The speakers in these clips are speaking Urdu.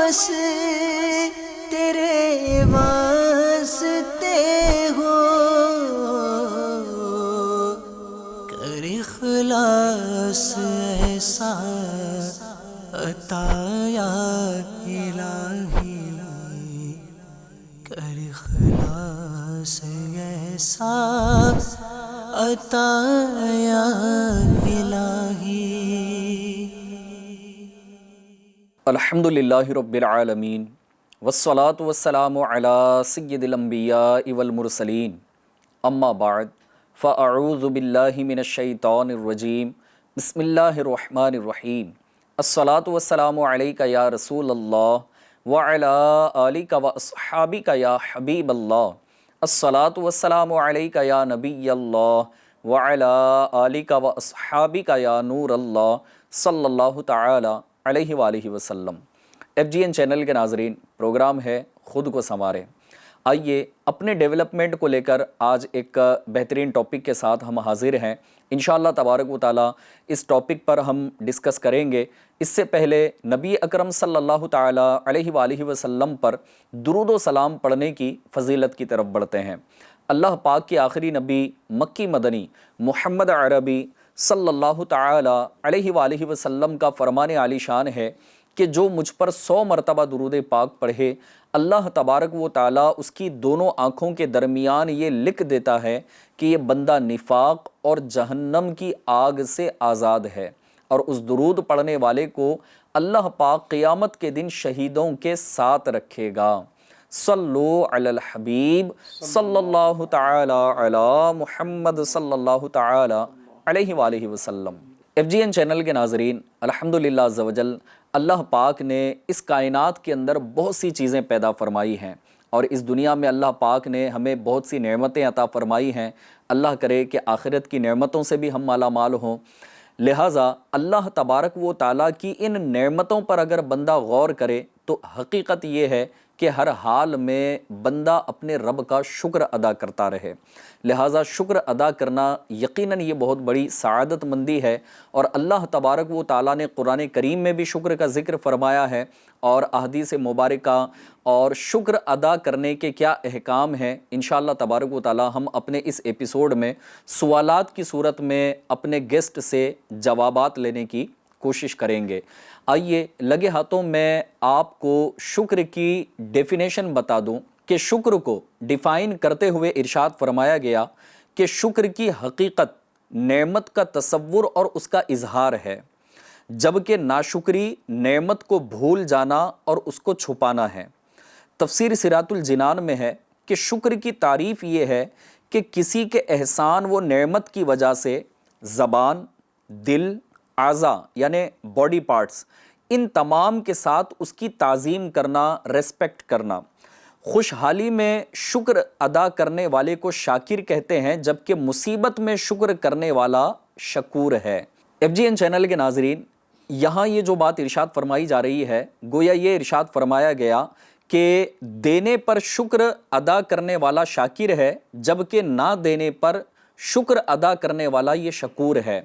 بس تیرے واسطے ہو، کر اخلاص ایسا عطا یا الہی، کر اخلاص ایسا عطا یا الہی۔ الحمدللہ رب العالمین والصلاة والسلام علی سید الانبیاء والمرسلین، اما بعد فاعوذ باللہ من الشیطان الرجیم، بسم اللہ الرحمن الرحیم۔ الصلاة والسلام علیک یا رسول اللہ وعلی آلک واصحابک یا حبیب اللہ، الصلاة والسلام علیک یا نبی اللہ وعلی آلک واصحابک یا نور اللہ صلی اللہ تعالی علیہ وآلہ وسلم۔ ایف جی این چینل کے ناظرین، پروگرام ہے خود کو سنواریں۔ آئیے اپنے ڈیولپمنٹ کو لے کر آج ایک بہترین ٹاپک کے ساتھ ہم حاضر ہیں۔ انشاءاللہ تبارک و تعالیٰ اس ٹاپک پر ہم ڈسکس کریں گے۔ اس سے پہلے نبی اکرم صلی اللہ تعالیٰ علیہ وآلہ وسلم پر درود و سلام پڑھنے کی فضیلت کی طرف بڑھتے ہیں۔ اللہ پاک کے آخری نبی مکی مدنی محمد عربی صلی اللہ تعالیٰ علیہ وآلہ وسلم کا فرمان عالی شان ہے کہ جو مجھ پر 100 مرتبہ درود پاک پڑھے، اللہ تبارک و تعالیٰ اس کی دونوں آنکھوں کے درمیان یہ لکھ دیتا ہے کہ یہ بندہ نفاق اور جہنم کی آگ سے آزاد ہے، اور اس درود پڑھنے والے کو اللہ پاک قیامت کے دن شہیدوں کے ساتھ رکھے گا۔ صلو علی الحبیب صلی اللہ تعالی علی محمد صلی اللہ تعالی علیہ وآلہ وسلم۔ ایف جی این چینل کے ناظرین، الحمدللہ عز و جل اللہ پاک نے اس کائنات کے اندر بہت سی چیزیں پیدا فرمائی ہیں، اور اس دنیا میں اللہ پاک نے ہمیں بہت سی نعمتیں عطا فرمائی ہیں۔ اللہ کرے کہ آخرت کی نعمتوں سے بھی ہم مالا مال ہوں۔ لہٰذا اللہ تبارک و تعالیٰ کی ان نعمتوں پر اگر بندہ غور کرے تو حقیقت یہ ہے کہ ہر حال میں بندہ اپنے رب کا شکر ادا کرتا رہے۔ لہٰذا شکر ادا کرنا یقیناً یہ بہت بڑی سعادت مندی ہے، اور اللہ تبارک و تعالیٰ نے قرآن کریم میں بھی شکر کا ذکر فرمایا ہے، اور احادیث مبارکہ اور شکر ادا کرنے کے کیا احکام ہیں، انشاءاللہ تبارک و تعالیٰ ہم اپنے اس ایپیسوڈ میں سوالات کی صورت میں اپنے گیسٹ سے جوابات لینے کی کوشش کریں گے۔ آئیے لگے ہاتھوں میں آپ کو شکر کی ڈیفینیشن بتا دوں کہ شکر کو ڈیفائن کرتے ہوئے ارشاد فرمایا گیا کہ شکر کی حقیقت نعمت کا تصور اور اس کا اظہار ہے، جبکہ ناشکری نعمت کو بھول جانا اور اس کو چھپانا ہے۔ تفسیر صراط الجنان میں ہے کہ شکر کی تعریف یہ ہے کہ کسی کے احسان و نعمت کی وجہ سے زبان، دل، اعضاء یعنی باڈی پارٹس، ان تمام کے ساتھ اس کی تعظیم کرنا، ریسپیکٹ کرنا۔ خوشحالی میں شکر ادا کرنے والے کو شاکر کہتے ہیں، جبکہ مصیبت میں شکر کرنے والا شکور ہے۔ ایف جی این چینل کے ناظرین، یہاں یہ جو بات ارشاد فرمائی جا رہی ہے، گویا یہ ارشاد فرمایا گیا کہ دینے پر شکر ادا کرنے والا شاکر ہے، جبکہ نہ دینے پر شکر ادا کرنے والا یہ شکور ہے۔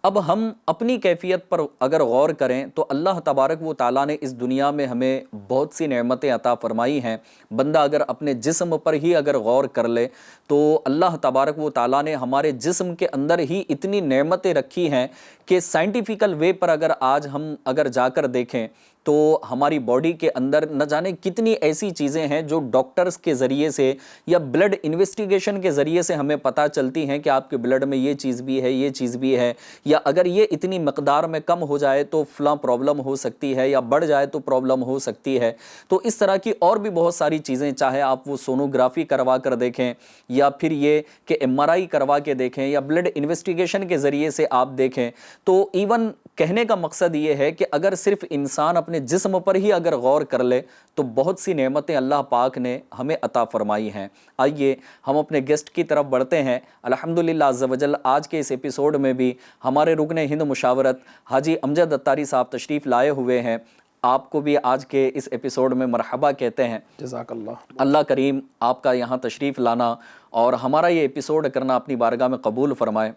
اب ہم اپنی کیفیت پر اگر غور کریں تو اللہ تبارک و تعالیٰ نے اس دنیا میں ہمیں بہت سی نعمتیں عطا فرمائی ہیں۔ بندہ اگر اپنے جسم پر ہی اگر غور کر لے تو اللہ تبارک و تعالیٰ نے ہمارے جسم کے اندر ہی اتنی نعمتیں رکھی ہیں کہ سائنٹیفیکل وے پر اگر آج ہم اگر جا کر دیکھیں تو ہماری باڈی کے اندر نہ جانے کتنی ایسی چیزیں ہیں جو ڈاکٹرز کے ذریعے سے یا بلڈ انویسٹیگیشن کے ذریعے سے ہمیں پتہ چلتی ہیں کہ آپ کے بلڈ میں یہ چیز بھی ہے، یہ چیز بھی ہے، یا اگر یہ اتنی مقدار میں کم ہو جائے تو فلاں پرابلم ہو سکتی ہے، یا بڑھ جائے تو پرابلم ہو سکتی ہے۔ تو اس طرح کی اور بھی بہت ساری چیزیں، چاہے آپ وہ سونوگرافی کروا کر دیکھیں، یا پھر یہ کہ ایم آر آئی کروا کے دیکھیں، یا بلڈ انویسٹیگیشن کے ذریعے سے آپ دیکھیں، تو ایون کہنے کا مقصد یہ ہے کہ اگر صرف انسان اپنے جسم پر ہی اگر غور کر لے تو بہت سی نعمتیں اللہ پاک نے ہمیں عطا فرمائی ہیں۔ آئیے ہم اپنے گیسٹ کی طرف بڑھتے ہیں۔ الحمدللہ عز و جل آج کے اس ایپیسوڈ میں بھی ہمارے رکن ہند مشاورت حاجی امجد اتاری صاحب تشریف لائے ہوئے ہیں۔ آپ کو بھی آج کے اس ایپیسوڈ میں مرحبا کہتے ہیں۔ جزاک اللہ۔ اللہ کریم آپ کا یہاں تشریف لانا اور ہمارا یہ ایپیسوڈ کرنا اپنی بارگاہ میں قبول فرمائے۔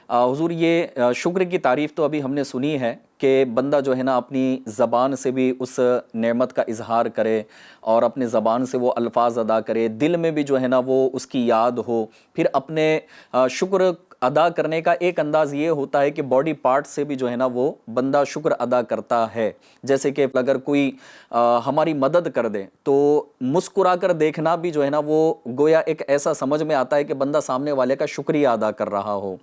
حضور یہ شکر کی تعریف تو ابھی ہم نے سنی ہے کہ بندہ جو ہے نا اپنی زبان سے بھی اس نعمت کا اظہار کرے اور اپنے زبان سے وہ الفاظ ادا کرے، دل میں بھی جو ہے نا وہ اس کی یاد ہو، پھر اپنے شکر ادا کرنے کا ایک انداز یہ ہوتا ہے کہ باڈی پارٹ سے بھی جو ہے نا وہ بندہ شکر ادا کرتا ہے۔ جیسے کہ اگر کوئی ہماری مدد کر دے تو مسکرا کر دیکھنا بھی جو ہے نا وہ گویا ایک ایسا سمجھ میں آتا ہے کہ بندہ سامنے والے کا شکریہ ادا کر رہا ہو۔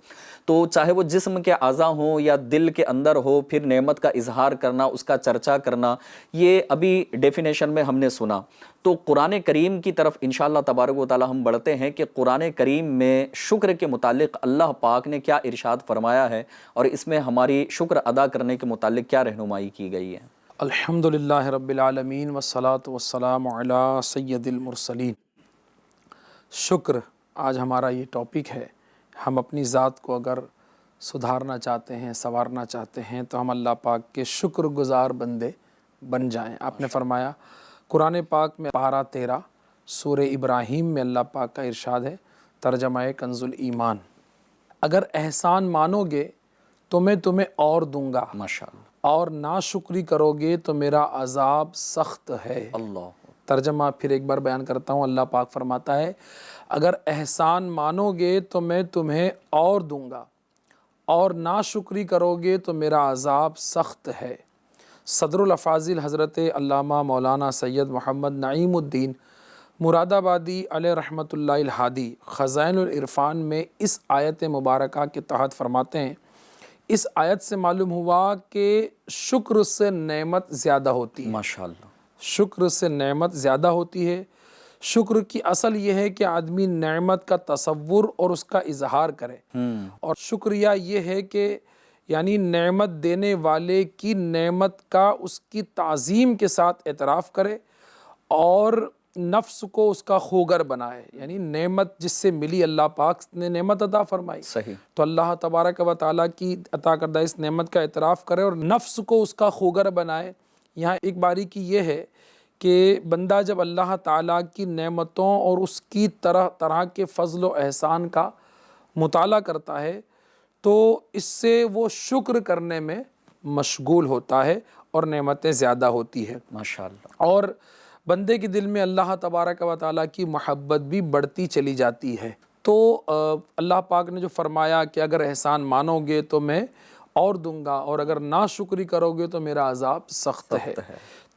تو چاہے وہ جسم کے اعضاء ہوں یا دل کے اندر ہو، پھر نعمت کا اظہار کرنا، اس کا چرچا کرنا، یہ ابھی ڈیفینیشن میں ہم نے سنا۔ تو قرآن کریم کی طرف انشاءاللہ تبارک و تعالی ہم بڑھتے ہیں کہ قرآن کریم میں شکر کے متعلق اللہ پاک نے کیا ارشاد فرمایا ہے اور اس میں ہماری شکر ادا کرنے کے متعلق کیا رہنمائی کی گئی ہے۔ الحمدللہ رب العالمین والصلاة والسلام علی سید المرسلین۔ شکر آج ہمارا یہ ٹاپک ہے۔ ہم اپنی ذات کو اگر سدھارنا چاہتے ہیں، سنوارنا چاہتے ہیں تو ہم اللہ پاک کے شکر گزار بندے بن جائیں۔ آپ نے فرمایا قرآن پاک میں پارہ 13 سورہ ابراہیم میں اللہ پاک کا ارشاد ہے، ترجمہ کنز الایمان، اگر احسان مانو گے تو میں تمہیں اور دوں گا، ماشاءاللہ، اور ناشکری کرو گے تو میرا عذاب سخت ہے۔ اللہ، ترجمہ پھر ایک بار بیان کرتا ہوں۔ اللہ پاک فرماتا ہے اگر احسان مانو گے تو میں تمہیں اور دوں گا، اور ناشکری کرو گے تو میرا عذاب سخت ہے۔ صدر الافاضل حضرت علامہ مولانا سید محمد نعیم الدین مراد آبادی علیہ رحمۃ اللہ الہادی خزائن العرفان میں اس آیت مبارکہ کے تحت فرماتے ہیں، اس آیت سے معلوم ہوا کہ شکر سے نعمت زیادہ ہوتی ہے۔ ماشاءاللہ، شکر سے نعمت زیادہ ہوتی ہے۔ شکر کی اصل یہ ہے کہ آدمی نعمت کا تصور اور اس کا اظہار کرے، اور شکریہ یہ ہے کہ یعنی نعمت دینے والے کی نعمت کا اس کی تعظیم کے ساتھ اعتراف کرے اور نفس کو اس کا خوگر بنائے، یعنی نعمت جس سے ملی، اللہ پاک نے نعمت عطا فرمائی، صحیح، تو اللہ تبارک و تعالیٰ کی عطا کردہ اس نعمت کا اعتراف کرے اور نفس کو اس کا خوگر بنائے۔ یہاں ایک باریکی یہ ہے کہ بندہ جب اللہ تعالیٰ کی نعمتوں اور اس کی طرح طرح کے فضل و احسان کا مطالعہ کرتا ہے تو اس سے وہ شکر کرنے میں مشغول ہوتا ہے اور نعمتیں زیادہ ہوتی ہے، ماشاءاللہ، اور بندے کے دل میں اللہ تبارک و تعالیٰ کی محبت بھی بڑھتی چلی جاتی ہے۔ تو اللہ پاک نے جو فرمایا کہ اگر احسان مانو گے تو میں اور دوں گا، اور اگر ناشکری کرو گے تو میرا عذاب سخت ہے۔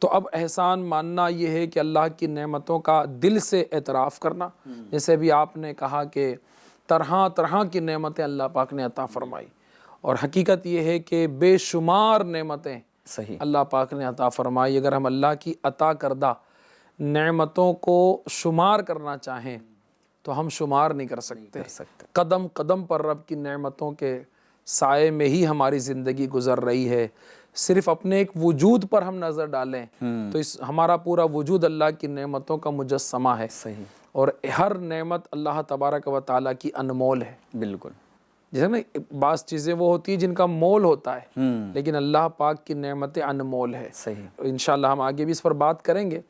تو اب احسان ماننا یہ ہے کہ اللہ کی نعمتوں کا دل سے اعتراف کرنا، جیسے بھی آپ نے کہا کہ طرح طرح کی نعمتیں اللہ پاک نے عطا فرمائی، اور حقیقت یہ ہے کہ بے شمار نعمتیں صحیح، اللہ پاک نے عطا فرمائی۔ اگر ہم اللہ کی عطا کردہ نعمتوں کو شمار کرنا چاہیں تو ہم شمار نہیں کر سکتے۔ قدم قدم پر رب کی نعمتوں کے سائے میں ہی ہماری زندگی گزر رہی ہے۔ صرف اپنے ایک وجود پر ہم نظر ڈالیں تو ہمارا پورا وجود اللہ کی نعمتوں کا مجسمہ ہے، صحیح، اور ہر نعمت اللہ تبارک و تعالیٰ کی انمول ہے۔ بالکل، جیسے نا بعض چیزیں وہ ہوتی ہیں جن کا مول ہوتا ہے، لیکن اللہ پاک کی نعمتیں انمول ہے۔ صحیح، انشاءاللہ ہم آگے بھی اس پر بات کریں گے،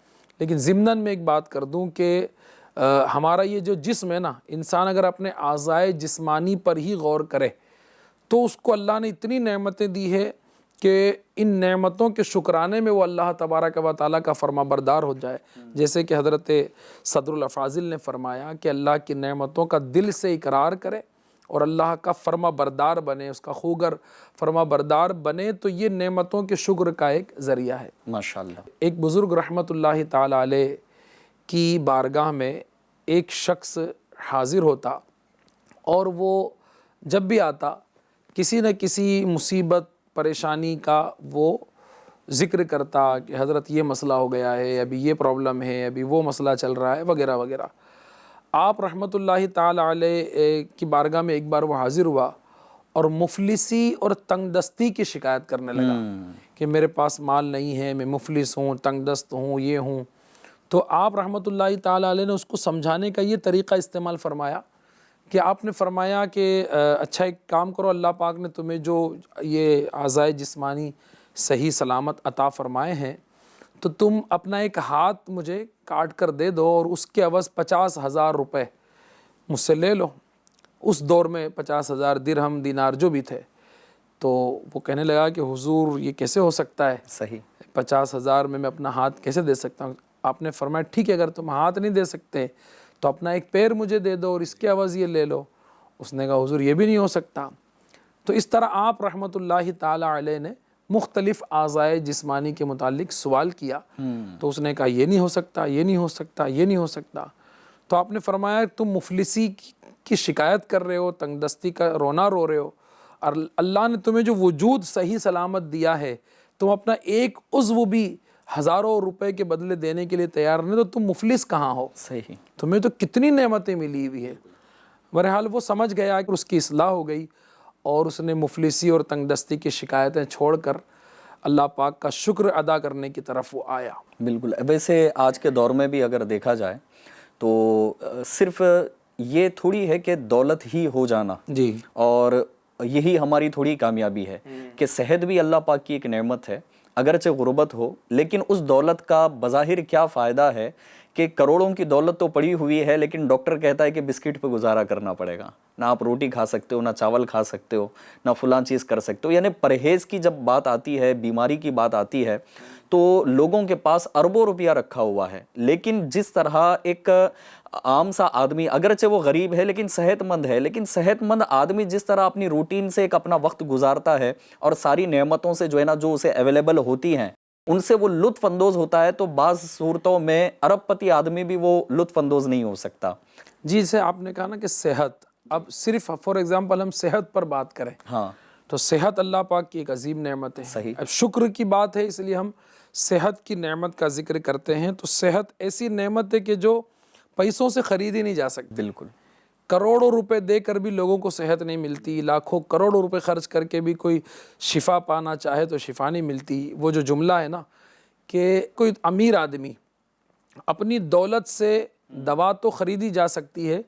لیکن ضمناً میں ایک بات کر دوں کہ ہمارا یہ جو جسم ہے نا، انسان اگر اپنے اعضائے جسمانی پر ہی غور کرے تو اس کو اللہ نے اتنی نعمتیں دی ہے کہ ان نعمتوں کے شکرانے میں وہ اللہ تبارک و تعالیٰ کا فرما بردار ہو جائے۔ جیسے کہ حضرت صدر الافاضل نے فرمایا کہ اللہ کی نعمتوں کا دل سے اقرار کرے اور اللہ کا فرما بردار بنے، اس کا خوگر فرما بردار بنے، تو یہ نعمتوں کے شکر کا ایک ذریعہ ہے۔ ماشاءاللہ، ایک بزرگ رحمۃ اللہ تعالی علیہ کی بارگاہ میں ایک شخص حاضر ہوتا، اور وہ جب بھی آتا کسی نہ کسی مصیبت پریشانی کا وہ ذکر کرتا کہ حضرت یہ مسئلہ ہو گیا ہے، ابھی یہ پرابلم ہے، ابھی وہ مسئلہ چل رہا ہے، وغیرہ وغیرہ۔ آپ رحمۃ اللہ تعالی علیہ کی بارگاہ میں ایک بار وہ حاضر ہوا اور مفلسی اور تنگ دستی کی شکایت کرنے لگا کہ میرے پاس مال نہیں ہے، میں مفلس ہوں، تنگ دست ہوں، یہ ہوں۔ تو آپ رحمۃ اللہ تعالی علیہ نے اس کو سمجھانے کا یہ طریقہ استعمال فرمایا کہ آپ نے فرمایا کہ اچھا ایک کام کرو، اللہ پاک نے تمہیں جو یہ اعضائے جسمانی صحیح سلامت عطا فرمائے ہیں، تو تم اپنا ایک ہاتھ مجھے کاٹ کر دے دو اور اس کے عوض 50,000 روپے مجھ سے لے لو۔ اس دور میں 50,000 درہم دینار جو بھی تھے۔ تو وہ کہنے لگا کہ حضور یہ کیسے ہو سکتا ہے، صحیح 50,000 میں اپنا ہاتھ کیسے دے سکتا ہوں؟ آپ نے فرمایا ٹھیک ہے، اگر تم ہاتھ نہیں دے سکتے تو اپنا ایک پیر مجھے دے دو اور اس کے عوض یہ لے لو۔ اس نے کہا حضور یہ بھی نہیں ہو سکتا۔ تو اس طرح آپ رحمۃ اللہ تعالی علیہ نے مختلف اعضائے جسمانی کے متعلق سوال کیا، تو اس نے کہا یہ نہیں ہو سکتا، یہ نہیں ہو سکتا، یہ نہیں ہو سکتا۔ تو آپ نے فرمایا تم مفلسی کی شکایت کر رہے ہو، تنگ دستی کا رونا رو رہے ہو، اور اللہ نے تمہیں جو وجود صحیح سلامت دیا ہے، تم اپنا ایک عضو بھی ہزاروں روپے کے بدلے دینے کے لیے تیار نہیں، تو تم مفلس کہاں ہو؟ صحیح تمہیں تو کتنی نعمتیں ملی ہوئی ہے۔ بہرحال وہ سمجھ گیا کہ اس کی اصلاح ہو گئی، اور اس نے مفلسی اور تنگ دستی کی شکایتیں چھوڑ کر اللہ پاک کا شکر ادا کرنے کی طرف وہ آیا۔ بالکل۔ ویسے آج کے دور میں بھی اگر دیکھا جائے تو صرف یہ تھوڑی ہے کہ دولت ہی ہو جانا جی، اور یہی ہماری تھوڑی کامیابی ہے، کہ صحت بھی اللہ پاک کی ایک نعمت ہے، اگرچہ غربت ہو، لیکن اس دولت کا بظاہر کیا فائدہ ہے کہ کروڑوں کی دولت تو پڑی ہوئی ہے، لیکن ڈاکٹر کہتا ہے کہ بسکٹ پہ گزارا کرنا پڑے گا، نہ آپ روٹی کھا سکتے ہو، نہ چاول کھا سکتے ہو، نہ فلاں چیز کر سکتے ہو۔ یعنی پرہیز کی جب بات آتی ہے، بیماری کی بات آتی ہے، تو لوگوں کے پاس اربوں روپیہ رکھا ہوا ہے، لیکن جس طرح ایک عام سا آدمی، اگرچہ وہ غریب ہے لیکن صحت مند ہے، لیکن صحت مند آدمی جس طرح اپنی روٹین سے ایک اپنا وقت گزارتا ہے اور ساری نعمتوں سے جو ہے نا جو اسے اویلیبل ہوتی ہیں ان سے وہ لطف اندوز ہوتا ہے، تو بعض صورتوں میں ارب پتی آدمی بھی وہ لطف اندوز نہیں ہو سکتا۔ جی، سے آپ نے کہا نا کہ صحت، اب صرف فار ایگزامپل ہم صحت پر بات کریں ہاں تو صحت اللہ پاک کی ایک عظیم نعمت ہے۔ صحیح۔ اب شکر کی بات ہے اس لیے ہم صحت کی نعمت کا ذکر کرتے ہیں۔ تو صحت ایسی نعمت ہے کہ جو پیسوں سے خریدی نہیں جا سکتی۔ بالکل۔ کروڑوں روپے دے کر بھی لوگوں کو صحت نہیں ملتی، لاکھوں کروڑوں روپے خرچ کر کے بھی کوئی شفا پانا چاہے تو شفا نہیں ملتی۔ وہ جو جملہ ہے نا کہ کوئی امیر آدمی اپنی دولت سے دوا تو خریدی جا سکتی ہے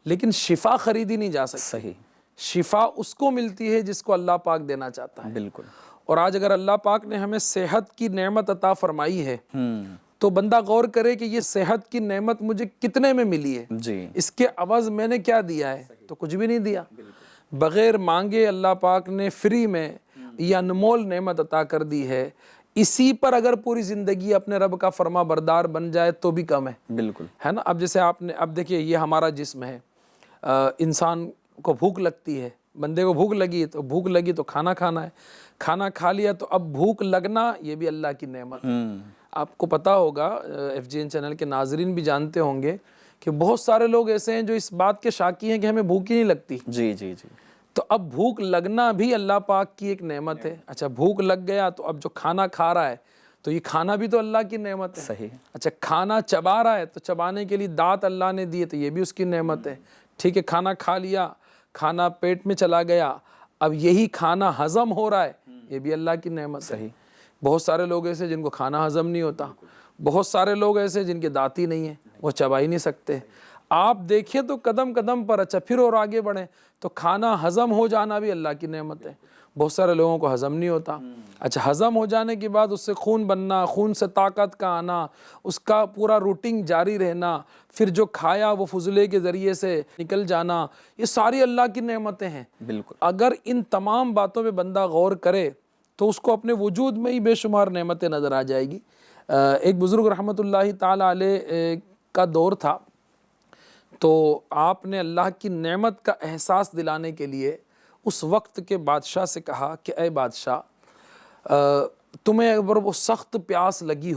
لیکن شفا خریدی نہیں جا سکتی۔ صحیح۔ شفا اس کو ملتی ہے جس کو اللہ پاک دینا چاہتا ہے۔ بالکل۔ اور آج اگر اللہ پاک نے ہمیں صحت کی نعمت عطا فرمائی ہے تو بندہ غور کرے کہ یہ صحت کی نعمت مجھے کتنے میں ملی ہے، جی اس کے عوض میں نے کیا دیا ہے؟ تو کچھ بھی نہیں دیا۔ بغیر مانگے اللہ پاک نے فری میں یہ انمول نعمت عطا کر دی ہے۔ اسی پر اگر پوری زندگی اپنے رب کا فرما بردار بن جائے تو بھی کم ہے، بالکل۔ ہے نا۔ اب جیسے آپ نے، اب دیکھیے یہ ہمارا جسم ہے، انسان کو بھوک لگتی ہے، بندے کو بھوک لگی تو کھانا کھانا ہے، کھانا کھا لیا تو اب بھوک لگنا یہ بھی اللہ کی نعمت ہے۔ آپ کو پتا ہوگا، ایف جی این چینل کے ناظرین بھی جانتے ہوں گے کہ بہت سارے لوگ ایسے ہیں جو اس بات کے شاکی ہیں کہ ہمیں بھوک ہی نہیں لگتی۔ جی جی جی۔ تو اب بھوک لگنا بھی اللہ پاک کی ایک نعمت ہے۔ اچھا بھوک لگ گیا تو اب جو کھانا کھا رہا ہے تو یہ کھانا بھی تو اللہ کی نعمت ہے۔ صحیح۔ اچھا کھانا چبا رہا ہے تو چبانے کے لیے دانت اللہ نے دیے تو یہ بھی اس کی نعمت ہے۔ ٹھیک ہے، کھانا کھا لیا، کھانا پیٹ میں چلا گیا، اب یہی کھانا ہضم ہو رہا ہے، یہ بھی اللہ کی نعمت ہے۔ صحیح۔ بہت سارے لوگ ایسے جن کو کھانا ہضم نہیں ہوتا، بہت سارے لوگ ایسے جن کے دانت ہی نہیں ہیں، وہ چبا ہی نہیں سکتے۔ آپ دیکھیں تو قدم قدم پر، اچھا پھر اور آگے بڑھیں تو کھانا ہضم ہو جانا بھی اللہ کی نعمت ہے۔ بہت سارے لوگوں کو ہضم نہیں ہوتا۔ اچھا ہضم ہو جانے کے بعد اس سے خون بننا، خون سے طاقت کا آنا، اس کا پورا روٹین جاری رہنا، پھر جو کھایا وہ فضلے کے ذریعے سے نکل جانا، یہ ساری اللہ کی نعمتیں ہیں۔ بالکل۔ اگر ان تمام باتوں پہ بندہ غور کرے تو اس کو اپنے وجود میں ہی بے شمار نعمتیں نظر آ جائے گی۔ ایک بزرگ رحمۃ اللہ تعالیٰ علیہ کا دور تھا، تو آپ نے اللہ کی نعمت کا احساس دلانے کے لیے اس وقت کے بادشاہ سے کہا کہ اے بادشاہ، تمہیں اگر وہ سخت پیاس لگی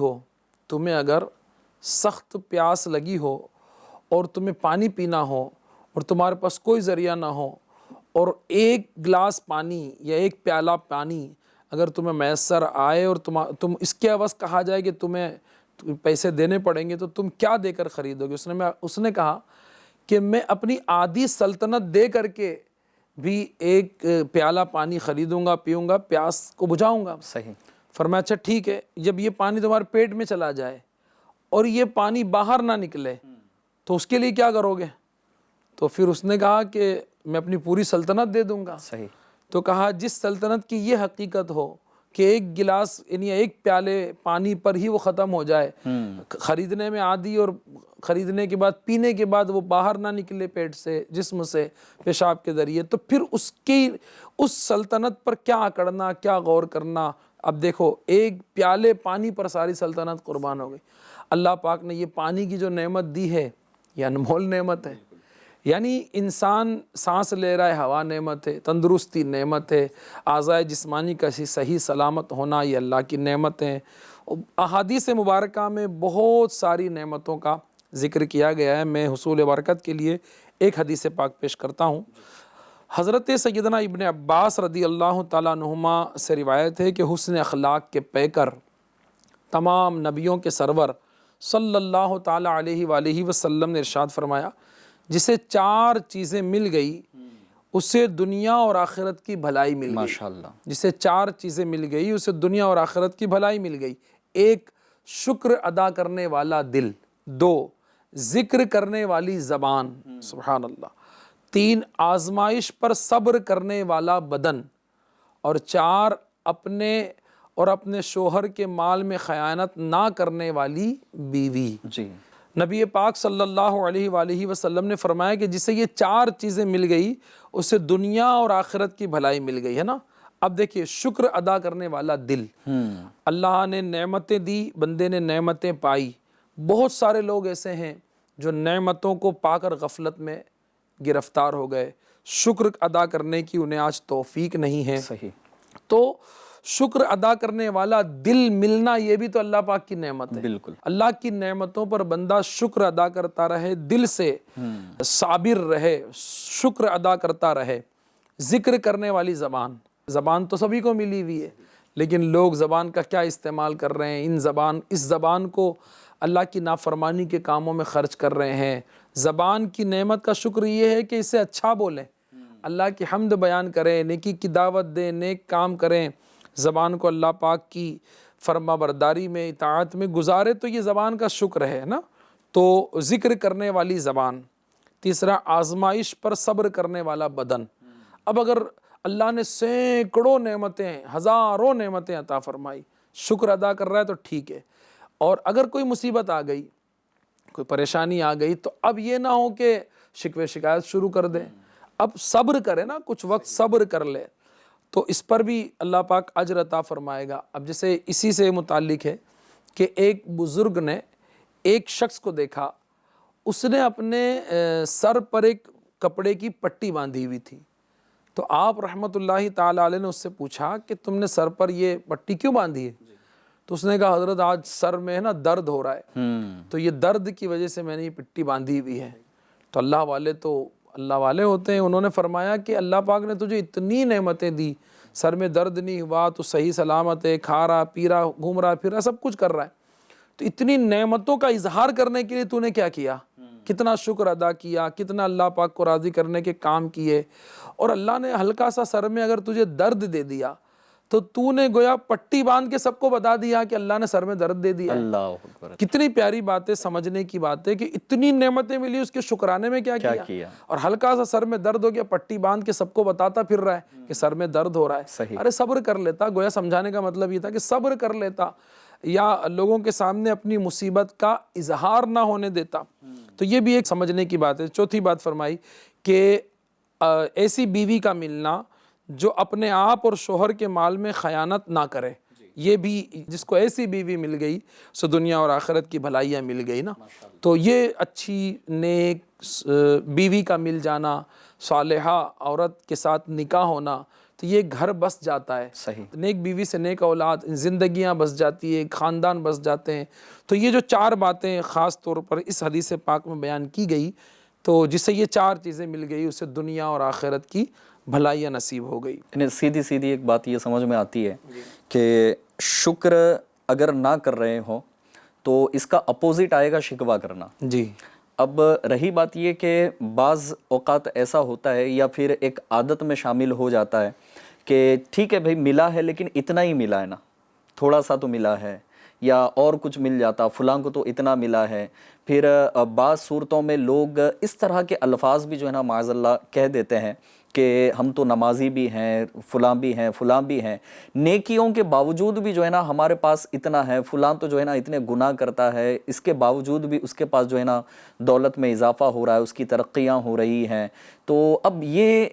ہو، اور تمہیں پانی پینا ہو اور تمہارے پاس کوئی ذریعہ نہ ہو، اور ایک گلاس پانی یا ایک پیالہ پانی اگر تمہیں میسر آئے اور تم اس کے عوض کہا جائے کہ تمہیں پیسے دینے پڑیں گے تو تم کیا دے کر خریدو گے؟ اس نے کہا کہ میں اپنی آدھی سلطنت دے کر کے بھی ایک پیالہ پانی خریدوں گا، پیوں گا، پیاس کو بجھاؤں گا۔ صحیح۔ فرمایا اچھا ٹھیک ہے، جب یہ پانی تمہارے پیٹ میں چلا جائے اور یہ پانی باہر نہ نکلے تو اس کے لیے کیا کرو گے؟ تو پھر اس نے کہا کہ میں اپنی پوری سلطنت دے دوں گا۔ صحیح۔ تو کہا جس سلطنت کی یہ حقیقت ہو کہ ایک گلاس یعنی ایک پیالے پانی پر ہی وہ ختم ہو جائے، خریدنے میں عادی اور خریدنے کے بعد پینے کے بعد وہ باہر نہ نکلے پیٹ سے، جسم سے، پیشاب کے ذریعے، تو پھر اس سلطنت پر کیا اکڑنا، کیا غور کرنا۔ اب دیکھو ایک پیالے پانی پر ساری سلطنت قربان ہو گئی۔ اللہ پاک نے یہ پانی کی جو نعمت دی ہے یہ انمول نعمت ہے، یعنی انسان سانس لے رہا ہے، ہوا نعمت ہے، تندرستی نعمت ہے، اعضائے جسمانی کا صحیح سلامت ہونا یہ اللہ کی نعمت ہیں۔ احادیث مبارکہ میں بہت ساری نعمتوں کا ذکر کیا گیا ہے۔ میں حصول برکت کے لیے ایک حدیث پاک پیش کرتا ہوں۔ حضرت سیدنا ابن عباس رضی اللہ تعالیٰ عنہما سے روایت ہے کہ حسن اخلاق کے پیکر تمام نبیوں کے سرور صلی اللہ تعالیٰ علیہ وآلہ وسلم نے ارشاد فرمایا، جسے 4 چیزیں مل گئی اسے دنیا اور آخرت کی بھلائی مل گئی۔ ماشاءاللہ۔ جسے 4 چیزیں مل گئی اسے دنیا اور آخرت کی بھلائی مل گئی۔ 1 شکر ادا کرنے والا دل، 2 ذکر کرنے والی زبان، سبحان اللہ، 3 آزمائش پر صبر کرنے والا بدن، اور 4 اپنے شوہر کے مال میں خیانت نہ کرنے والی بیوی۔ جی نبی پاک صلی اللہ علیہ وآلہ وسلم نے فرمایا کہ جسے یہ 4 چیزیں مل گئی اسے دنیا اور آخرت کی بھلائی مل گئی ہے نا۔ اب دیکھیے شکر ادا کرنے والا دل، اللہ نے نعمتیں دی، بندے نے نعمتیں پائی۔ بہت سارے لوگ ایسے ہیں جو نعمتوں کو پا کر غفلت میں گرفتار ہو گئے، شکر ادا کرنے کی انہیں آج توفیق نہیں ہے۔ صحیح۔ تو شکر ادا کرنے والا دل ملنا یہ بھی تو اللہ پاک کی نعمت ہے۔ بالکل۔ اللہ کی نعمتوں پر بندہ شکر ادا کرتا رہے، دل سے صابر رہے، شکر ادا کرتا رہے۔ ذکر کرنے والی زبان، زبان تو سبھی کو ملی ہوئی ہے، لیکن لوگ زبان کا کیا استعمال کر رہے ہیں؟ اس زبان کو اللہ کی نافرمانی کے کاموں میں خرچ کر رہے ہیں۔ زبان کی نعمت کا شکر یہ ہے کہ اسے اچھا بولیں، اللہ کی حمد بیان کریں، نیکی کی دعوت دیں، نیک کام کریں، زبان کو اللہ پاک کی فرما برداری میں، اطاعت میں گزارے، تو یہ زبان کا شکر ہے نا۔ تو ذکر کرنے والی زبان، تیسرا آزمائش پر صبر کرنے والا بدن۔ اب اگر اللہ نے سینکڑوں نعمتیں، ہزاروں نعمتیں عطا فرمائی، شکر ادا کر رہا ہے تو ٹھیک ہے، اور اگر کوئی مصیبت آ گئی، کوئی پریشانی آ گئی، تو اب یہ نہ ہو کہ شکوے شکایت شروع کر دیں، اب صبر کرے نا، کچھ وقت صبر کر لے، تو اس پر بھی اللہ پاک اجر عطا فرمائے گا۔ اب جیسے اسی سے متعلق ہے کہ ایک بزرگ نے ایک شخص کو دیکھا، اس نے اپنے سر پر ایک کپڑے کی پٹی باندھی ہوئی تھی، تو آپ رحمت اللہ تعالیٰ علیہ نے اس سے پوچھا کہ تم نے سر پر یہ پٹی کیوں باندھی ہے؟ تو اس نے کہا حضرت آج سر میں نا درد ہو رہا ہے، تو یہ درد کی وجہ سے میں نے یہ پٹی باندھی ہوئی ہے۔ تو اللہ والے ہوتے ہیں، انہوں نے فرمایا کہ اللہ پاک نے تجھے اتنی نعمتیں دی، سر میں درد نہیں ہوا، تو صحیح سلامت ہے، کھا رہا پی رہا گھوم رہا پھر رہا سب کچھ کر رہا ہے، تو اتنی نعمتوں کا اظہار کرنے کے لیے تو نے کیا کیا؟ کتنا شکر ادا کیا، کتنا اللہ پاک کو راضی کرنے کے کام کیے، اور اللہ نے ہلکا سا سر میں اگر تجھے درد دے دیا تو تو نے گویا پٹی باندھ کے سب کو بتا دیا کہ اللہ نے سر میں درد دے دیا ہے۔ اللہ اکبر۔ کتنی پیاری بات ہے، سمجھنے کی بات ہے کہ اتنی نعمتیں ملی، اس کے شکرانے میں کیا کیا، اور ہلکا سا سر میں درد ہو گیا، پٹی باندھ کے سب کو بتاتا پھر رہا ہے کہ سر میں درد ہو رہا ہے۔ صحیح۔ ارے صبر کر لیتا، گویا سمجھانے کا مطلب یہ تھا کہ صبر کر لیتا، یا لوگوں کے سامنے اپنی مصیبت کا اظہار نہ ہونے دیتا۔ تو یہ بھی ایک سمجھنے کی بات ہے۔ چوتھی بات فرمائی کہ ایسی بیوی کا ملنا جو اپنے آپ اور شوہر کے مال میں خیانت نہ کرے، یہ بھی جس کو ایسی بیوی مل گئی سو دنیا اور آخرت کی بھلائیاں مل گئی نا۔ تو یہ اچھی نیک بیوی کا مل جانا، صالحہ عورت کے ساتھ نکاح ہونا، تو یہ گھر بس جاتا ہے۔ صحیح۔ نیک بیوی سے نیک اولاد، زندگیاں بس جاتی ہے، خاندان بس جاتے ہیں۔ تو یہ جو 4 باتیں خاص طور پر اس حدیث پاک میں بیان کی گئی، تو جسے یہ 4 چیزیں مل گئی اسے دنیا اور آخرت کی بھلائیاں نصیب ہو گئی۔ یعنی سیدھی ایک بات یہ سمجھ میں آتی ہے کہ شکر اگر نہ کر رہے ہوں تو اس کا اپوزٹ آئے گا شکوہ کرنا۔ جی۔ اب رہی بات یہ کہ بعض اوقات ایسا ہوتا ہے یا پھر ایک عادت میں شامل ہو جاتا ہے کہ ٹھیک ہے بھائی ملا ہے لیکن اتنا ہی ملا ہے نا، تھوڑا سا تو ملا ہے، یا اور کچھ مل جاتا، فلاں کو تو اتنا ملا ہے۔ پھر بعض صورتوں میں لوگ اس طرح کے الفاظ بھی جو ہے نا معاذ اللہ کہہ دیتے ہیں کہ ہم تو نمازی بھی ہیں، فلاں بھی ہیں، نیکیوں کے باوجود بھی جو ہے نا ہمارے پاس اتنا ہے، فلاں تو جو ہے نا اتنے گناہ کرتا ہے، اس کے باوجود بھی اس کے پاس جو ہے نا دولت میں اضافہ ہو رہا ہے، اس کی ترقیاں ہو رہی ہیں. تو اب یہ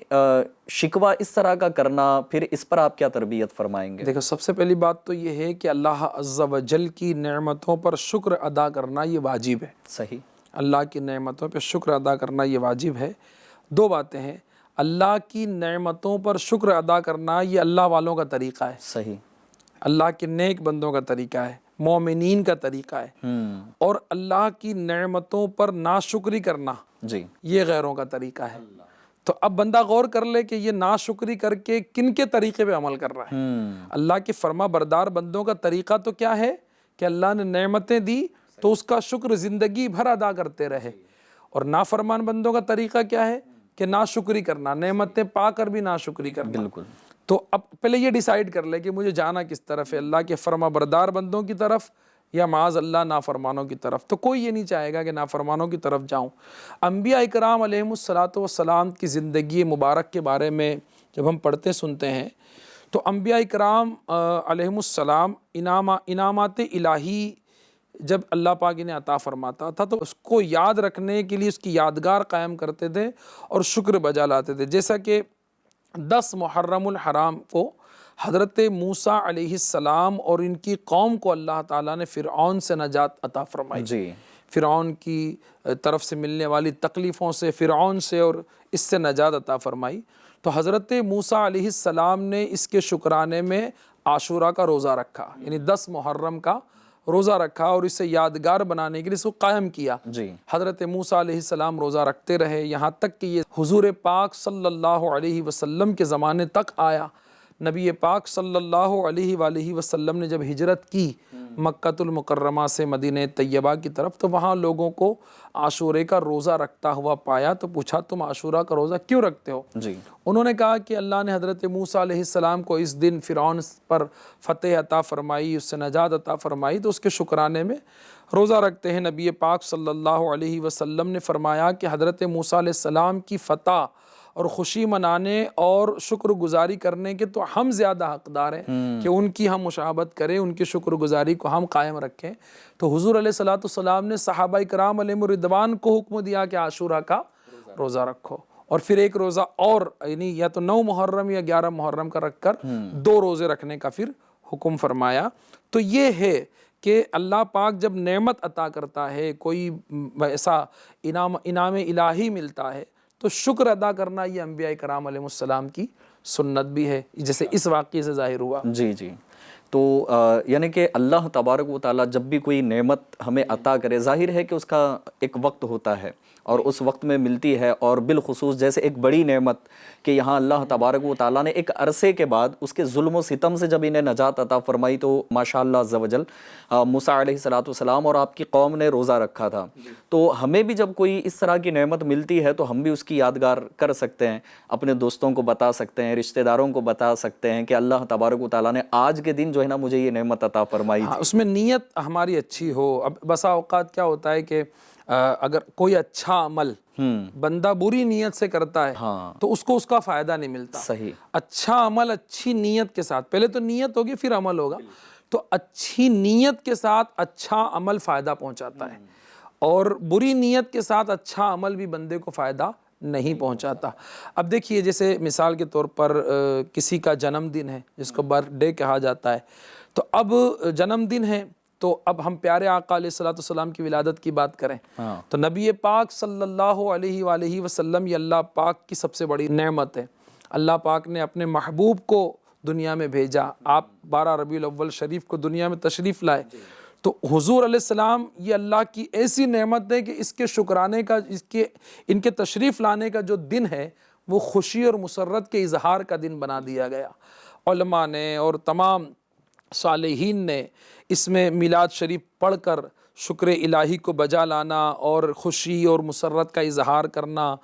شکوہ اس طرح کا کرنا، پھر اس پر آپ کیا تربیت فرمائیں گے؟ دیکھو، سب سے پہلی بات تو یہ ہے کہ اللہ عز و جل کی نعمتوں پر شکر ادا کرنا یہ واجب ہے. صحیح. اللہ کی نعمتوں پہ شکر ادا کرنا یہ واجب ہے. دو باتیں ہیں، اللہ کی نعمتوں پر شکر ادا کرنا یہ اللہ والوں کا طریقہ ہے، صحیح. اللہ کے نیک بندوں کا طریقہ ہے، مومنین کا طریقہ ہے. اور اللہ کی نعمتوں پر ناشکری کرنا جی. یہ غیروں کا طریقہ ہے. تو اب بندہ غور کر لے کہ یہ ناشکری کر کے کن کے طریقے پہ عمل کر رہا ہے. اللہ کے فرما بردار بندوں کا طریقہ تو کیا ہے کہ اللہ نے نعمتیں دی تو اس کا شکر زندگی بھر ادا کرتے رہے. اور نافرمان بندوں کا طریقہ کیا ہے کہ ناشکری کرنا، نعمتیں پا کر بھی ناشکری کرنا. بالکل. تو اب پہلے یہ ڈیسائیڈ کر لے کہ مجھے جانا کس طرف ہے، اللہ کے فرما بردار بندوں کی طرف یا معاذ اللہ نافرمانوں کی طرف. تو کوئی یہ نہیں چاہے گا کہ نافرمانوں کی طرف جاؤں. انبیاء اکرام علیہم الصلاۃ والسلام کی زندگی مبارک کے بارے میں جب ہم پڑھتے سنتے ہیں تو انبیاء اکرام علیہم السلام انعامات الہی جب اللہ پاک انہیں عطا فرماتا تھا تو اس کو یاد رکھنے کے لیے اس کی یادگار قائم کرتے تھے اور شکر بجا لاتے تھے. جیسا کہ 10 محرم الحرام کو حضرت موسیٰ علیہ السلام اور ان کی قوم کو اللہ تعالیٰ نے فرعون سے نجات عطا فرمائی. جی. فرعون کی طرف سے ملنے والی تکلیفوں سے، فرعون سے، اور اس سے نجات عطا فرمائی. تو حضرت موسیٰ علیہ السلام نے اس کے شکرانے میں عاشورہ کا روزہ رکھا، یعنی 10 محرم کا روزہ رکھا اور اسے یادگار بنانے کے لیے اس کو قائم کیا. جی. حضرت موسیٰ علیہ السلام روزہ رکھتے رہے یہاں تک کہ یہ حضور پاک صلی اللہ علیہ وسلم کے زمانے تک آیا. نبی پاک صلی اللہ علیہ وآلہ وسلم نے جب ہجرت کی مکۃ المکرمہ سے مدینہ طیبہ کی طرف تو وہاں لوگوں کو عاشورے کا روزہ رکھتا ہوا پایا. تو پوچھا تم عاشورہ کا روزہ کیوں رکھتے ہو؟ جی. انہوں نے کہا کہ اللہ نے حضرت موسیٰ علیہ السلام کو اس دن فرعون پر فتح عطا فرمائی، اس سے نجات عطا فرمائی، تو اس کے شکرانے میں روزہ رکھتے ہیں. نبی پاک صلی اللہ علیہ وسلم نے فرمایا کہ حضرت موسیٰ علیہ السلام کی فتح اور خوشی منانے اور شکر گزاری کرنے کے تو ہم زیادہ حقدار ہیں کہ ان کی ہم مشابہت کریں، ان کی شکر گزاری کو ہم قائم رکھیں. تو حضور علیہ الصلوۃ والسلام نے صحابہ کرام علیہم الرضوان کو حکم دیا کہ عاشورہ کا روزہ رکھو، اور پھر ایک روزہ اور، یعنی یا تو 9 محرم یا 11 محرم کا رکھ کر 2 روزے رکھنے کا پھر حکم فرمایا. تو یہ ہے کہ اللہ پاک جب نعمت عطا کرتا ہے، کوئی ایسا انعام الہی ملتا ہے تو شکر ادا کرنا یہ انبیاء کرام علیہ السلام کی سنت بھی ہے، جیسے اس واقعے سے ظاہر ہوا. جی. جی. تو یعنی کہ اللہ تبارک و تعالیٰ جب بھی کوئی نعمت ہمیں عطا کرے، ظاہر ہے کہ اس کا ایک وقت ہوتا ہے اور اس وقت میں ملتی ہے. اور بالخصوص جیسے ایک بڑی نعمت کہ یہاں اللہ تبارک و تعالیٰ نے ایک عرصے کے بعد اس کے ظلم و ستم سے جب انہیں نجات عطا فرمائی تو ماشاءاللہ عز و جل موسیٰ علیہ السلام اور آپ کی قوم نے روزہ رکھا تھا. تو ہمیں بھی جب کوئی اس طرح کی نعمت ملتی ہے تو ہم بھی اس کی یادگار کر سکتے ہیں، اپنے دوستوں کو بتا سکتے ہیں، رشتہ داروں کو بتا سکتے ہیں کہ اللہ تبارک و تعالیٰ نے آج کے دن جو ہے نا مجھے یہ نعمت عطا فرمائی تھی. اس میں نیت ہماری اچھی ہو. اب بسا اوقات کیا ہوتا ہے کہ اگر کوئی اچھا عمل بندہ بری نیت سے کرتا ہے تو اس کو اس کا فائدہ نہیں ملتا. صحیح. اچھا عمل اچھی نیت کے ساتھ، پہلے تو نیت ہوگی پھر عمل ہوگا، تو اچھی نیت کے ساتھ اچھا عمل فائدہ پہنچاتا ہے، اور بری نیت کے ساتھ اچھا عمل بھی بندے کو فائدہ نہیں پہنچاتا. اب دیکھیے جیسے مثال کے طور پر کسی کا جنم دن ہے جس کو برتھ ڈے کہا جاتا ہے، تو اب جنم دن ہے تو اب ہم پیارے آقا علیہ الصلوۃ والسلام کی ولادت کی بات کریں تو نبی پاک صلی اللہ علیہ وآلہ وسلم یہ اللہ پاک کی سب سے بڑی نعمت ہے. اللہ پاک نے اپنے محبوب کو دنیا میں بھیجا، آپ 12 ربیع الاول شریف کو دنیا میں تشریف لائے. تو حضور علیہ السلام یہ اللہ کی ایسی نعمت ہے کہ اس کے شکرانے کا، ان کے تشریف لانے کا جو دن ہے وہ خوشی اور مسرت کے اظہار کا دن بنا دیا گیا. علماء نے اور تمام صالحین نے اس میں میلاد شریف پڑھ کر شکر الہی کو بجا لانا اور خوشی اور مسرت کا اظہار کرنا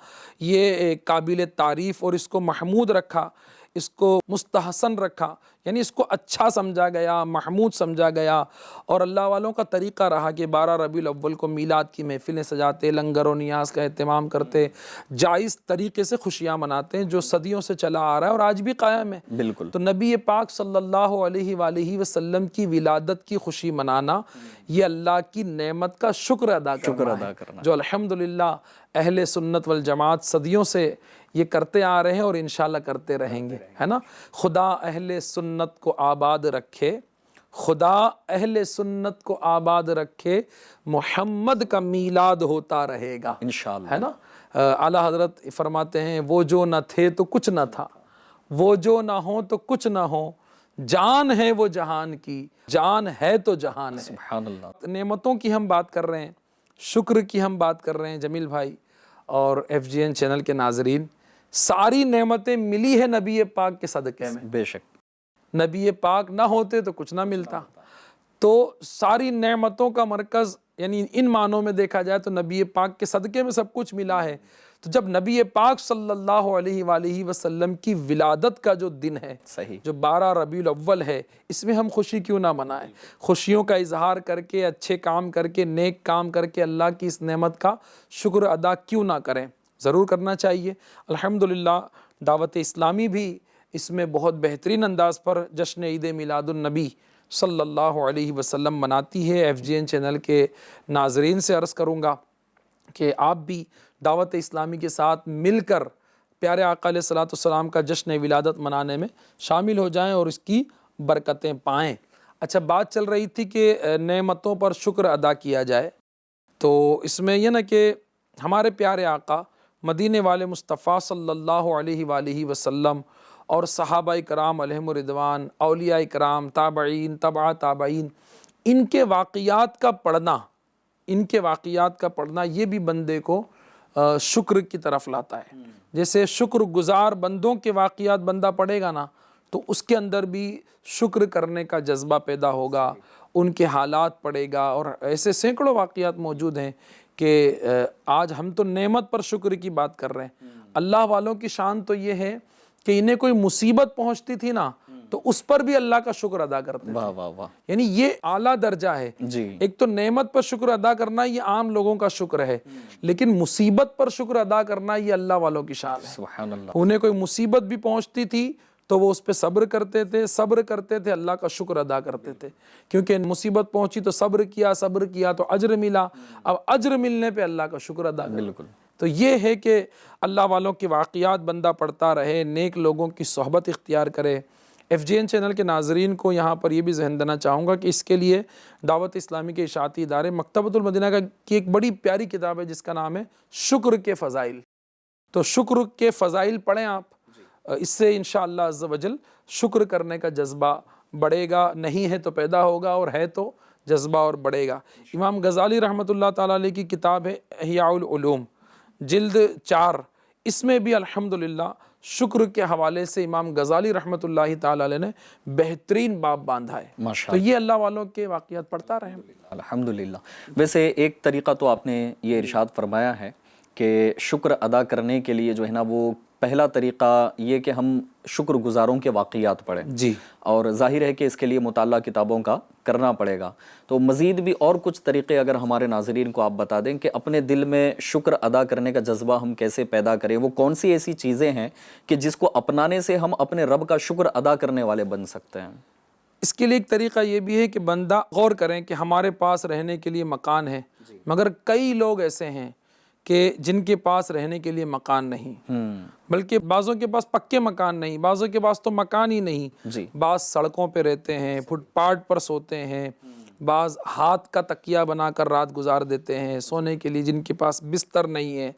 یہ قابل تعریف اور اس کو محمود رکھا. اس کو مستحسن رکھا، یعنی اس کو اچھا سمجھا گیا، محمود سمجھا گیا، اور اللہ والوں کا طریقہ رہا کہ 12 ربیع الاول کو میلاد کی محفلیں سجاتے، لنگر و نیاز کا اہتمام کرتے، جائز طریقے سے خوشیاں مناتے ہیں، جو صدیوں سے چلا آ رہا ہے اور آج بھی قائم ہے۔ بالکل۔ تو نبی پاک صلی اللہ علیہ وآلہ وسلم کی ولادت کی خوشی منانا، یہ اللہ کی نعمت کا شکر ادا کرنا ہے، جو الحمدللہ اہل سنت والجماعت صدیوں سے یہ کرتے آ رہے ہیں اور انشاءاللہ کرتے رہیں گے، ہے نا۔ خدا اہل سنت کو آباد رکھے، خدا اہل سنت کو آباد رکھے، محمد کا میلاد ہوتا رہے گا انشاءاللہ، ہے نا۔ اعلیٰ حضرت فرماتے ہیں وہ جو نہ تھے تو کچھ نہ تھا، وہ جو نہ ہوں تو کچھ نہ ہو، جان ہے وہ جہان کی، جان ہے تو جہان ہے۔ سبحان اللہ۔ نعمتوں کی ہم بات کر رہے ہیں، شکر کی ہم بات کر رہے ہیں جمیل بھائی اور FGN چینل کے ناظرین، ساری نعمتیں ملی ہے نبی پاک کے صدقے میں۔ بے شک۔ نبی پاک نہ ہوتے تو کچھ نہ ملتا، تو ساری نعمتوں کا مرکز، یعنی ان معنوں میں دیکھا جائے تو نبی پاک کے صدقے میں سب کچھ ملا ہے۔ تو جب نبی پاک صلی اللہ علیہ وآلہ وسلم کی ولادت کا جو دن ہے، صحیح، جو 12 ربیع الاول ہے، اس میں ہم خوشی کیوں نہ منائیں؟ خوشیوں کا اظہار کر کے، اچھے کام کر کے، نیک کام کر کے اللہ کی اس نعمت کا شکر ادا کیوں نہ کریں؟ ضرور کرنا چاہیے۔ الحمدللہ دعوت اسلامی بھی اس میں بہت بہترین انداز پر جشن عید میلاد النبی صلی اللہ علیہ وسلم مناتی ہے۔ FGN چینل کے ناظرین سے عرض کروں گا کہ آپ بھی دعوت اسلامی کے ساتھ مل کر پیارے آقا علیہ الصلوۃ والسلام کا جشن ولادت منانے میں شامل ہو جائیں اور اس کی برکتیں پائیں۔ اچھا، بات چل رہی تھی کہ نعمتوں پر شکر ادا کیا جائے، تو اس میں یہ نا کہ ہمارے پیارے آقا مدینے والے مصطفیٰ صلی اللہ علیہ وآلہ وسلم اور صحابہ کرام علیہم الرضوان، اولیاء کرام، تابعین، تبع تابعین، ان کے واقعات کا پڑھنا یہ بھی بندے کو شکر کی طرف لاتا ہے۔ جیسے شکر گزار بندوں کے واقعات بندہ پڑھے گا نا، تو اس کے اندر بھی شکر کرنے کا جذبہ پیدا ہوگا، ان کے حالات پڑھے گا، اور ایسے سینکڑوں واقعات موجود ہیں کہ آج ہم تو نعمت پر شکر کی بات کر رہے ہیں۔ اللہ والوں کی شان تو یہ ہے کہ انہیں کوئی مصیبت پہنچتی تھی نا، تو اس پر بھی اللہ کا شکر ادا کرتے تھے۔ واہ واہ واہ، یعنی یہ اعلیٰ درجہ ہے۔ جی، ایک تو نعمت پر شکر ادا کرنا یہ عام لوگوں کا شکر ہے، لیکن مصیبت پر شکر ادا کرنا یہ اللہ والوں کی شان ہے۔ سبحان اللہ۔ انہیں کوئی مصیبت بھی پہنچتی تھی تو وہ اس پہ صبر کرتے تھے، اللہ کا شکر ادا کرتے تھے، کیونکہ مصیبت پہنچی تو صبر کیا تو اجر ملا، اب اجر ملنے پہ اللہ کا شکر ادا کرنا۔ بالکل۔ تو یہ ہے کہ اللہ والوں کے واقعات بندہ پڑھتا رہے، نیک لوگوں کی صحبت اختیار کرے۔ FGN چینل کے ناظرین کو یہاں پر یہ بھی ذہن دینا چاہوں گا کہ اس کے لیے دعوت اسلامی کے اشاعتی ادارے مکتبۃ المدینہ کی ایک بڑی پیاری کتاب ہے جس کا نام ہے شکر کے فضائل۔ تو شکر کے فضائل پڑھیں آپ، اس سے انشاءاللہ عز و جل شکر کرنے کا جذبہ بڑھے گا، نہیں ہے تو پیدا ہوگا، اور ہے تو جذبہ اور بڑھے گا۔ امام غزالی رحمۃ اللہ تعالیٰ علیہ کی کتاب ہے احیاء العلوم، جلد 4، اس میں بھی الحمدللہ شکر کے حوالے سے امام غزالی رحمۃ اللہ تعالیٰ علیہ نے بہترین باب باندھا ہے۔ ماشاء تو یہ اللہ والوں کے واقعات پڑھتا رہیں۔ الحمدللہ۔ ویسے ایک طریقہ تو آپ نے یہ ارشاد فرمایا ہے کہ شکر ادا کرنے کے لیے جو ہے نا، وہ پہلا طریقہ یہ کہ ہم شکر گزاروں کے واقعات پڑھیں، جی، اور ظاہر ہے کہ اس کے لیے مطالعہ کتابوں کا کرنا پڑے گا۔ تو مزید بھی اور کچھ طریقے اگر ہمارے ناظرین کو آپ بتا دیں کہ اپنے دل میں شکر ادا کرنے کا جذبہ ہم کیسے پیدا کریں، وہ کون سی ایسی چیزیں ہیں کہ جس کو اپنانے سے ہم اپنے رب کا شکر ادا کرنے والے بن سکتے ہیں؟ اس کے لیے ایک طریقہ یہ بھی ہے کہ بندہ غور کریں کہ ہمارے پاس رہنے کے لیے مکان ہے، مگر کئی لوگ ایسے ہیں کہ جن کے پاس رہنے کے لیے مکان نہیں، بلکہ بعضوں کے پاس پکے مکان نہیں، بعضوں کے پاس تو مکان ہی نہیں، جی، بعض سڑکوں پہ رہتے ہیں، فٹ پاتھ پر سوتے ہیں، بعض ہاتھ کا تکیہ بنا کر رات گزار دیتے ہیں سونے کے لیے، جن کے پاس بستر نہیں ہے،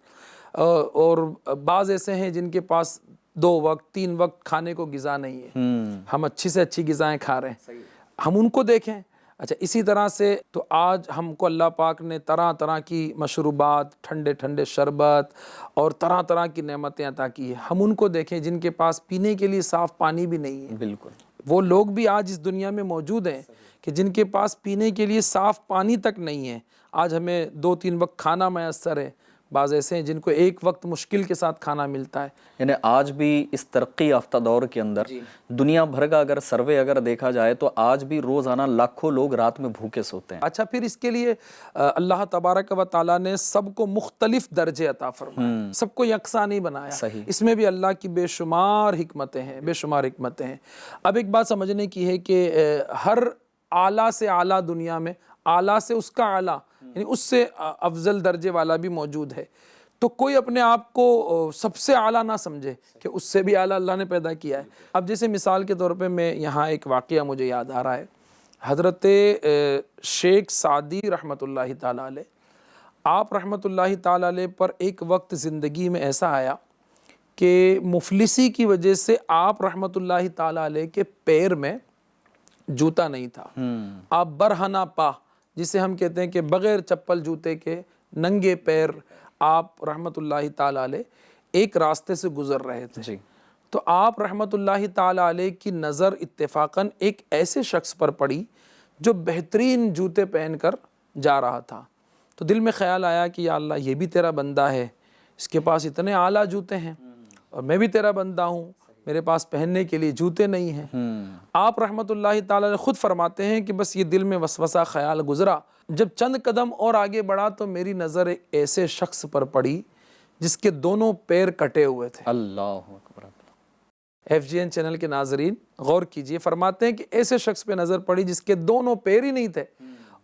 اور بعض ایسے ہیں جن کے پاس 2 وقت 3 وقت کھانے کو غذا نہیں ہے۔ ہم اچھی سے اچھی غذائیں کھا رہے ہیں، ہم ان کو دیکھیں۔ اچھا، اسی طرح سے تو آج ہم کو اللہ پاک نے طرح طرح کی مشروبات، ٹھنڈے ٹھنڈے شربت اور طرح طرح کی نعمتیں عطا کی ہیں، ہم ان کو دیکھیں جن کے پاس پینے کے لیے صاف پانی بھی نہیں ہے۔ بالکل، وہ لوگ بھی آج اس دنیا میں موجود ہیں کہ جن کے پاس پینے کے لیے صاف پانی تک نہیں ہے۔ آج ہمیں 2-3 وقت کھانا میسر ہے، بعض ایسے ہیں جن کو ایک وقت مشکل کے ساتھ کھانا ملتا ہے. یعنی آج بھی اس ترقی یافتہ دور کے اندر دنیا بھر کا اگر سروے اگر دیکھا جائے تو آج بھی روزانہ لاکھوں لوگ رات میں بھوکے سوتے ہیں. اچھا پھر اس کے لیے اللہ تبارک و تعالیٰ نے سب کو مختلف درجے عطا فرمائے, سب کو یکساں نہیں بنایا. صحیح. اس میں بھی اللہ کی بے شمار حکمتیں ہیں, بے شمار حکمتیں ہیں. اب ایک بات سمجھنے کی ہے کہ ہر اعلیٰ سے اعلیٰ دنیا میں, اعلیٰ سے اس کا اعلیٰ یعنی اس سے افضل درجے والا بھی موجود ہے. تو کوئی اپنے آپ کو سب سے اعلیٰ نہ سمجھے کہ اس سے بھی اعلیٰ اللہ نے پیدا کیا ہے. اب جیسے مثال کے طور پہ میں یہاں ایک واقعہ مجھے یاد آ رہا ہے. حضرت شیخ سعدی رحمۃ اللہ تعالیٰ علیہ, آپ رحمۃ اللہ تعالیٰ علیہ پر ایک وقت زندگی میں ایسا آیا کہ مفلسی کی وجہ سے آپ رحمۃ اللہ تعالیٰ علیہ کے پیر میں جوتا نہیں تھا. آپ برہنہ پا, جسے ہم کہتے ہیں کہ بغیر چپل جوتے کے ننگے پیر آپ رحمۃ اللہ تعالیٰ علیہ ایک راستے سے گزر رہے تھے. تو آپ رحمۃ اللہ تعالیٰ علیہ کی نظر اتفاقاً ایک ایسے شخص پر پڑی جو بہترین جوتے پہن کر جا رہا تھا. تو دل میں خیال آیا کہ یا اللہ یہ بھی تیرا بندہ ہے, اس کے پاس اتنے اعلیٰ جوتے ہیں اور میں بھی تیرا بندہ ہوں, میرے پاس پہننے کے لیے جوتے نہیں ہیں. آپ رحمۃ اللہ تعالیٰ نے خود فرماتے ہیں کہ بس یہ دل میں وسوسہ خیال گزرا, جب چند قدم اور آگے بڑھا تو میری نظر ایک ایسے شخص پر پڑی جس کے دونوں پیر کٹے ہوئے تھے. اللہ اکبر. FGN چینل کے ناظرین غور کیجئے, فرماتے ہیں کہ ایسے شخص پہ نظر پڑی جس کے دونوں پیر ہی نہیں تھے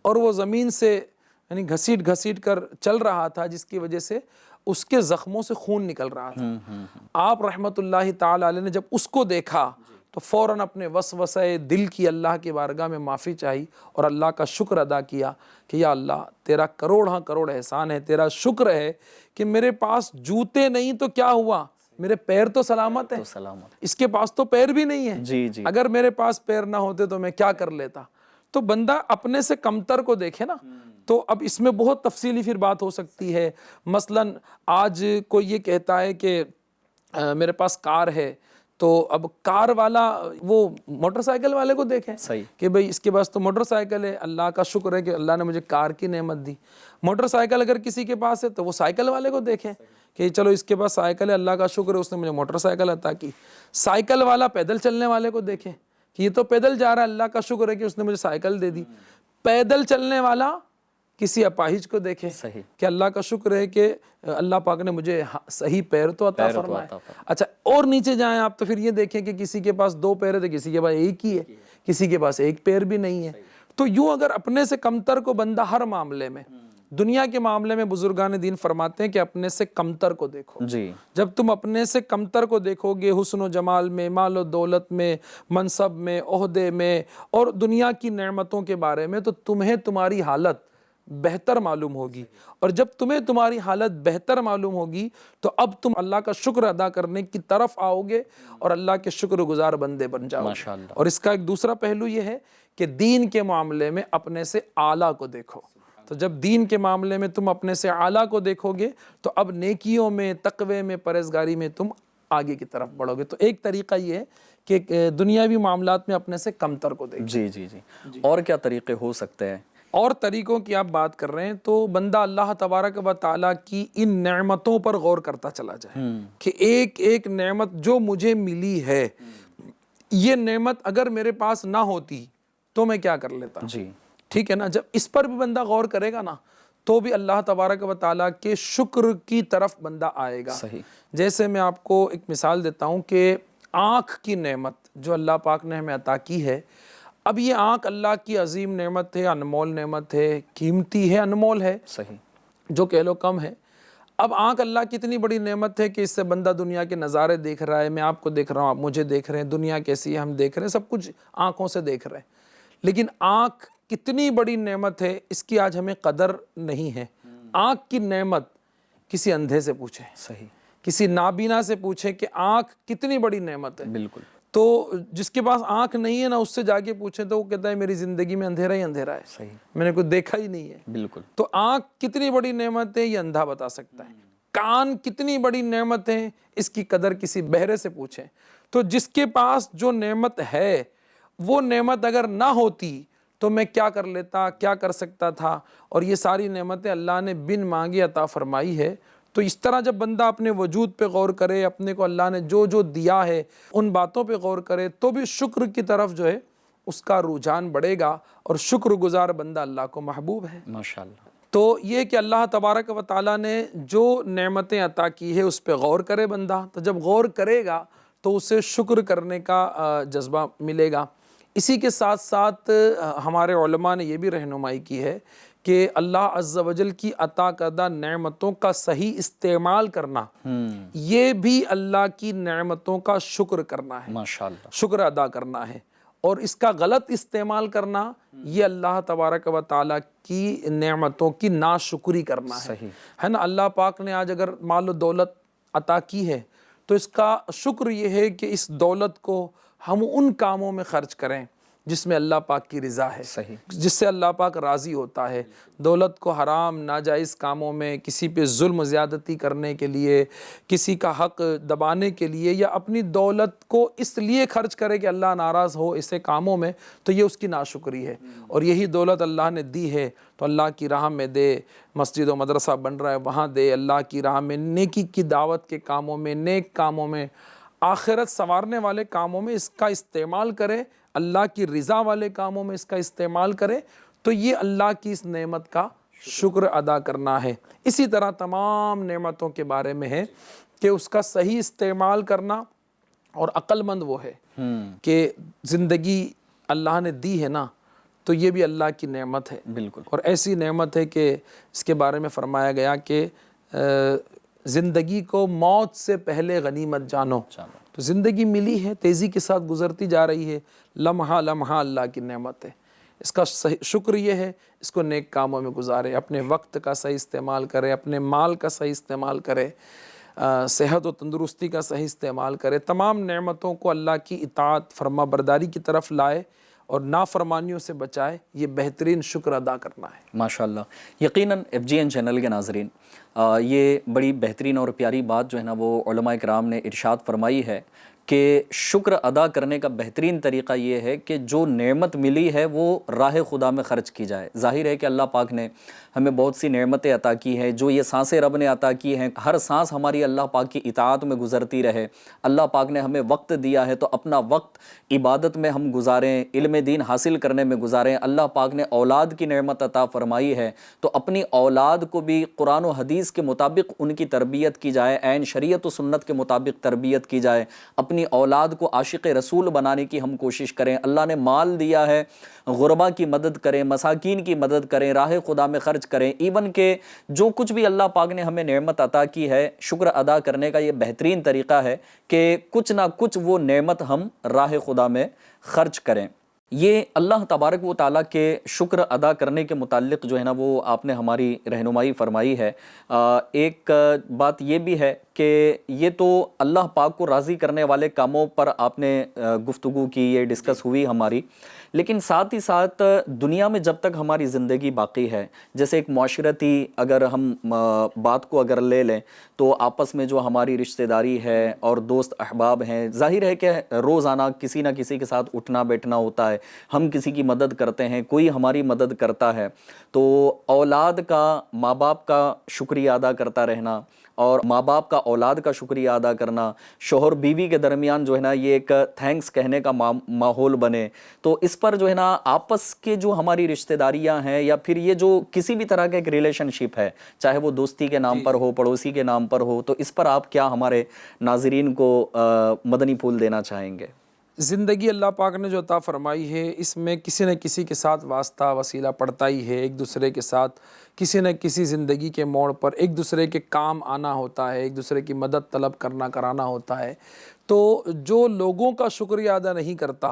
اور وہ زمین سے یعنی گھسیٹ گھسیٹ کر چل رہا تھا, جس کی وجہ سے اس کے زخموں سے خون نکل رہا تھا. آپ رحمۃ اللہ تعالیٰ علیہ نے جب اس کو دیکھا تو فوراً اپنے وسوسہ دل کی اللہ کی بارگاہ میں معافی چاہی اور اللہ کا شکر ادا کیا کہ یا اللہ تیرا کروڑ کروڑ احسان ہے, تیرا شکر ہے کہ میرے پاس جوتے نہیں تو کیا ہوا, میرے پیر تو سلامت ہیں. اس کے پاس تو پیر بھی نہیں ہے, اگر میرے پاس پیر نہ ہوتے تو میں کیا کر لیتا. تو بندہ اپنے سے کمتر کو دیکھے نا. تو اب اس میں بہت تفصیلی پھر بات ہو سکتی ہے. مثلاً آج کوئی یہ کہتا ہے کہ میرے پاس کار ہے, تو اب کار والا وہ موٹر سائیکل والے کو دیکھے کہ بھئی اس کے پاس تو موٹر سائیکل ہے, اللہ کا شکر ہے کہ اللہ نے مجھے کار کی نعمت دی. موٹر سائیکل اگر کسی کے پاس ہے تو وہ سائیکل والے کو دیکھیں کہ چلو اس کے پاس سائیکل ہے, اللہ کا شکر ہے اس نے مجھے موٹر سائیکل عطا کی. سائیکل والا پیدل چلنے والے کو دیکھیں کہ یہ تو پیدل جا رہا ہے, اللہ کا شکر ہے کہ اس نے مجھے سائیکل دے دی. پیدل چلنے والا کسی اپاہج کو دیکھے کہ اللہ کا شکر ہے کہ اللہ پاک نے مجھے صحیح پیر تو عطا فرمائے. اچھا اور نیچے جائیں آپ تو پھر یہ دیکھیں کہ کسی کے پاس 2 پیر ہے تو کسی کے پاس ایک ہی ہے, کسی کے پاس ایک پیر بھی نہیں ہے. تو یوں اگر اپنے سے کمتر کو بندہ ہر معاملے میں, دنیا کے معاملے میں بزرگان دین فرماتے ہیں کہ اپنے سے کمتر کو دیکھو. جب تم اپنے سے کمتر کو دیکھو گے حسن و جمال میں, مال و دولت میں, منصب میں, عہدے میں اور دنیا کی نعمتوں کے بارے میں, تو تمہیں تمہاری حالت بہتر معلوم ہوگی. اور جب تمہیں تمہاری حالت بہتر معلوم ہوگی تو اب تم اللہ کا شکر ادا کرنے کی طرف آؤ گے اور اللہ کے شکر گزار بندے بن جاؤ گے. اور اس کا ایک دوسرا پہلو یہ ہے کہ دین کے معاملے میں اپنے سے اعلیٰ کو دیکھو. تو جب دین کے معاملے میں تم اپنے سے اعلیٰ کو دیکھو گے تو اب نیکیوں میں, تقوی میں, پرہیزگاری میں تم آگے کی طرف بڑھو گے. تو ایک طریقہ یہ ہے کہ دنیاوی معاملات میں اپنے سے کمتر کو دیکھو. اور کیا طریقے ہو سکتے ہیں؟ اور طریقوں کی آپ بات کر رہے ہیں تو بندہ اللہ تبارک و تعالیٰ کی ان نعمتوں پر غور کرتا چلا جائے کہ ایک ایک نعمت جو مجھے ملی ہے, یہ نعمت اگر میرے پاس نہ ہوتی تو میں کیا کر لیتا. ٹھیک ہے نا. جب اس پر بھی بندہ غور کرے گا نا تو بھی اللہ تبارک و تعالیٰ کے شکر کی طرف بندہ آئے گا. جیسے میں آپ کو ایک مثال دیتا ہوں کہ آنکھ کی نعمت جو اللہ پاک نے ہمیں عطا کی ہے, اب یہ آنکھ اللہ کی عظیم نعمت ہے, انمول نعمت ہے, قیمتی ہے, انمول ہے, جو کہہ لو کم ہے. اب آنکھ اللہ کی اتنی بڑی نعمت ہے کہ اس سے بندہ دنیا کے نظارے دیکھ رہا ہے, میں آپ کو دیکھ رہا ہوں, آپ مجھے دیکھ رہے ہیں, دنیا کیسی ہے ہم دیکھ رہے ہیں, سب کچھ آنکھوں سے دیکھ رہے ہیں. لیکن آنکھ کتنی بڑی نعمت ہے اس کی آج ہمیں قدر نہیں ہے. آنکھ کی نعمت کسی اندھے سے پوچھیں, کسی نابینا سے پوچھیں کہ آنکھ کتنی بڑی نعمت ہے. بالکل. تو جس کے پاس آنکھ نہیں ہے نا اس سے جا کے پوچھیں تو وہ کہتا ہے میری زندگی میں اندھیرا ہی اندھیرا ہے, میں نے کوئی دیکھا ہی نہیں ہے. بالکل. تو آنکھ کتنی بڑی نعمت ہے یہ اندھا بتا سکتا ہے. کان کتنی بڑی نعمت ہے اس کی قدر کسی بہرے سے پوچھیں. تو جس کے پاس جو نعمت ہے وہ نعمت اگر نہ ہوتی تو میں کیا کر لیتا, کیا کر سکتا تھا. اور یہ ساری نعمتیں اللہ نے بن مانگے عطا فرمائی ہے. تو اس طرح جب بندہ اپنے وجود پہ غور کرے، اپنے کو اللہ نے جو جو دیا ہے ان باتوں پہ غور کرے، تو بھی شکر کی طرف جو ہے اس کا رجحان بڑھے گا، اور شکر گزار بندہ اللہ کو محبوب ہے۔ ماشاءاللہ۔ تو یہ کہ اللہ تبارک و تعالیٰ نے جو نعمتیں عطا کی ہے اس پہ غور کرے بندہ، تو جب غور کرے گا تو اسے شکر کرنے کا جذبہ ملے گا۔ اسی کے ساتھ ساتھ ہمارے علماء نے یہ بھی رہنمائی کی ہے کہ اللہ عز و جل کی عطا کردہ نعمتوں کا صحیح استعمال کرنا، یہ بھی اللہ کی نعمتوں کا شکر کرنا ہے، ماشاءاللہ۔ شکر ادا کرنا ہے۔ اور اس کا غلط استعمال کرنا یہ اللہ تبارک و تعالیٰ کی نعمتوں کی ناشکری کرنا ہے۔ صحیح ہے نا، اللہ پاک نے آج اگر مال و دولت عطا کی ہے تو اس کا شکر یہ ہے کہ اس دولت کو ہم ان کاموں میں خرچ کریں جس میں اللہ پاک کی رضا ہے، صحیح، جس سے اللہ پاک راضی ہوتا ہے۔ دولت کو حرام ناجائز کاموں میں، کسی پہ ظلم و زیادتی کرنے کے لیے، کسی کا حق دبانے کے لیے، یا اپنی دولت کو اس لیے خرچ کرے کہ اللہ ناراض ہو ایسے کاموں میں، تو یہ اس کی ناشکری ہے۔ اور یہی دولت اللہ نے دی ہے تو اللہ کی راہ میں دے، مسجد و مدرسہ بن رہا ہے وہاں دے، اللہ کی راہ میں نیکی کی دعوت کے کاموں میں، نیک کاموں میں، آخرت سنوارنے والے کاموں میں اس کا استعمال کرے، اللہ کی رضا والے کاموں میں اس کا استعمال کرے، تو یہ اللہ کی اس نعمت کا شکر ادا کرنا ہے۔ اسی طرح تمام نعمتوں کے بارے میں ہے کہ اس کا صحیح استعمال کرنا، اور عقل مند وہ ہے کہ زندگی اللہ نے دی ہے نا، تو یہ بھی اللہ کی نعمت ہے، بالکل، اور ایسی نعمت ہے کہ اس کے بارے میں فرمایا گیا کہ زندگی کو موت سے پہلے غنیمت جانو۔ تو زندگی ملی ہے، تیزی کے ساتھ گزرتی جا رہی ہے، لمحہ لمحہ اللہ کی نعمت ہے، اس کا شکر یہ ہے اس کو نیک کاموں میں گزارے، اپنے وقت کا صحیح استعمال کرے، اپنے مال کا صحیح استعمال کرے، صحت و تندرستی کا صحیح استعمال کرے، تمام نعمتوں کو اللہ کی اطاعت فرما برداری کی طرف لائے اور نافرمانیوں سے بچائے، یہ بہترین شکر ادا کرنا ہے۔ ماشاءاللہ۔ یقیناً FGN چینل کے ناظرین، یہ بڑی بہترین اور پیاری بات جو ہے نا وہ علماء کرام نے ارشاد فرمائی ہے کہ شکر ادا کرنے کا بہترین طریقہ یہ ہے کہ جو نعمت ملی ہے وہ راہ خدا میں خرچ کی جائے۔ ظاہر ہے کہ اللہ پاک نے ہمیں بہت سی نعمتیں عطا کی ہیں، جو یہ سانسیں رب نے عطا کی ہیں، ہر سانس ہماری اللہ پاک کی اطاعت میں گزرتی رہے۔ اللہ پاک نے ہمیں وقت دیا ہے تو اپنا وقت عبادت میں ہم گزاریں، علم دین حاصل کرنے میں گزاریں۔ اللہ پاک نے اولاد کی نعمت عطا فرمائی ہے تو اپنی اولاد کو بھی قرآن و حدیث کے مطابق ان کی تربیت کی جائے، عین شریعت و سنت کے مطابق تربیت کی جائے، اپنی اولاد کو عاشق رسول بنانے کی ہم کوشش کریں۔ اللہ نے مال دیا ہے، غربا کی مدد کریں، مساکین کی مدد کریں، راہ خدا میں خرچ کریں۔ ایون کہ جو کچھ بھی اللہ پاک نے ہمیں نعمت عطا کی ہے، شکر ادا کرنے کا یہ بہترین طریقہ ہے کہ کچھ نہ کچھ وہ نعمت ہم راہ خدا میں خرچ کریں۔ یہ اللہ تبارک و تعالیٰ کے شکر ادا کرنے کے متعلق جو ہے نا وہ آپ نے ہماری رہنمائی فرمائی ہے۔ ایک بات یہ بھی ہے کہ یہ تو اللہ پاک کو راضی کرنے والے کاموں پر آپ نے گفتگو کی، یہ ڈسکس ہوئی ہماری، لیکن ساتھ ہی ساتھ دنیا میں جب تک ہماری زندگی باقی ہے، جیسے ایک معاشرتی اگر ہم بات کو اگر لے لیں تو آپس میں جو ہماری رشتہ داری ہے اور دوست احباب ہیں، ظاہر ہے کہ روزانہ کسی نہ کسی کے ساتھ اٹھنا بیٹھنا ہوتا ہے، ہم کسی کی مدد کرتے ہیں، کوئی ہماری مدد کرتا ہے، تو اولاد کا ماں باپ کا شکریہ ادا کرتا رہنا اور ماں باپ کا اولاد کا شکریہ ادا کرنا، شوہر بیوی کے درمیان جو ہے نا یہ ایک تھینکس کہنے کا ماحول بنے، تو اس پر جو ہے نا آپس کے جو ہماری رشتہ داریاں ہیں یا پھر یہ جو کسی بھی طرح کا ایک ریلیشن شپ ہے، چاہے وہ دوستی کے نام پر ہو، پڑوسی کے نام پر ہو، تو اس پر آپ کیا ہمارے ناظرین کو مدنی پھول دینا چاہیں گے؟ زندگی اللہ پاک نے جو عطا فرمائی ہے، اس میں کسی نہ کسی کے ساتھ واسطہ وسیلہ پڑتا ہی ہے، ایک دوسرے کے ساتھ کسی نہ کسی زندگی کے موڑ پر ایک دوسرے کے کام آنا ہوتا ہے، ایک دوسرے کی مدد طلب کرانا ہوتا ہے۔ تو جو لوگوں کا شکریہ ادا نہیں کرتا،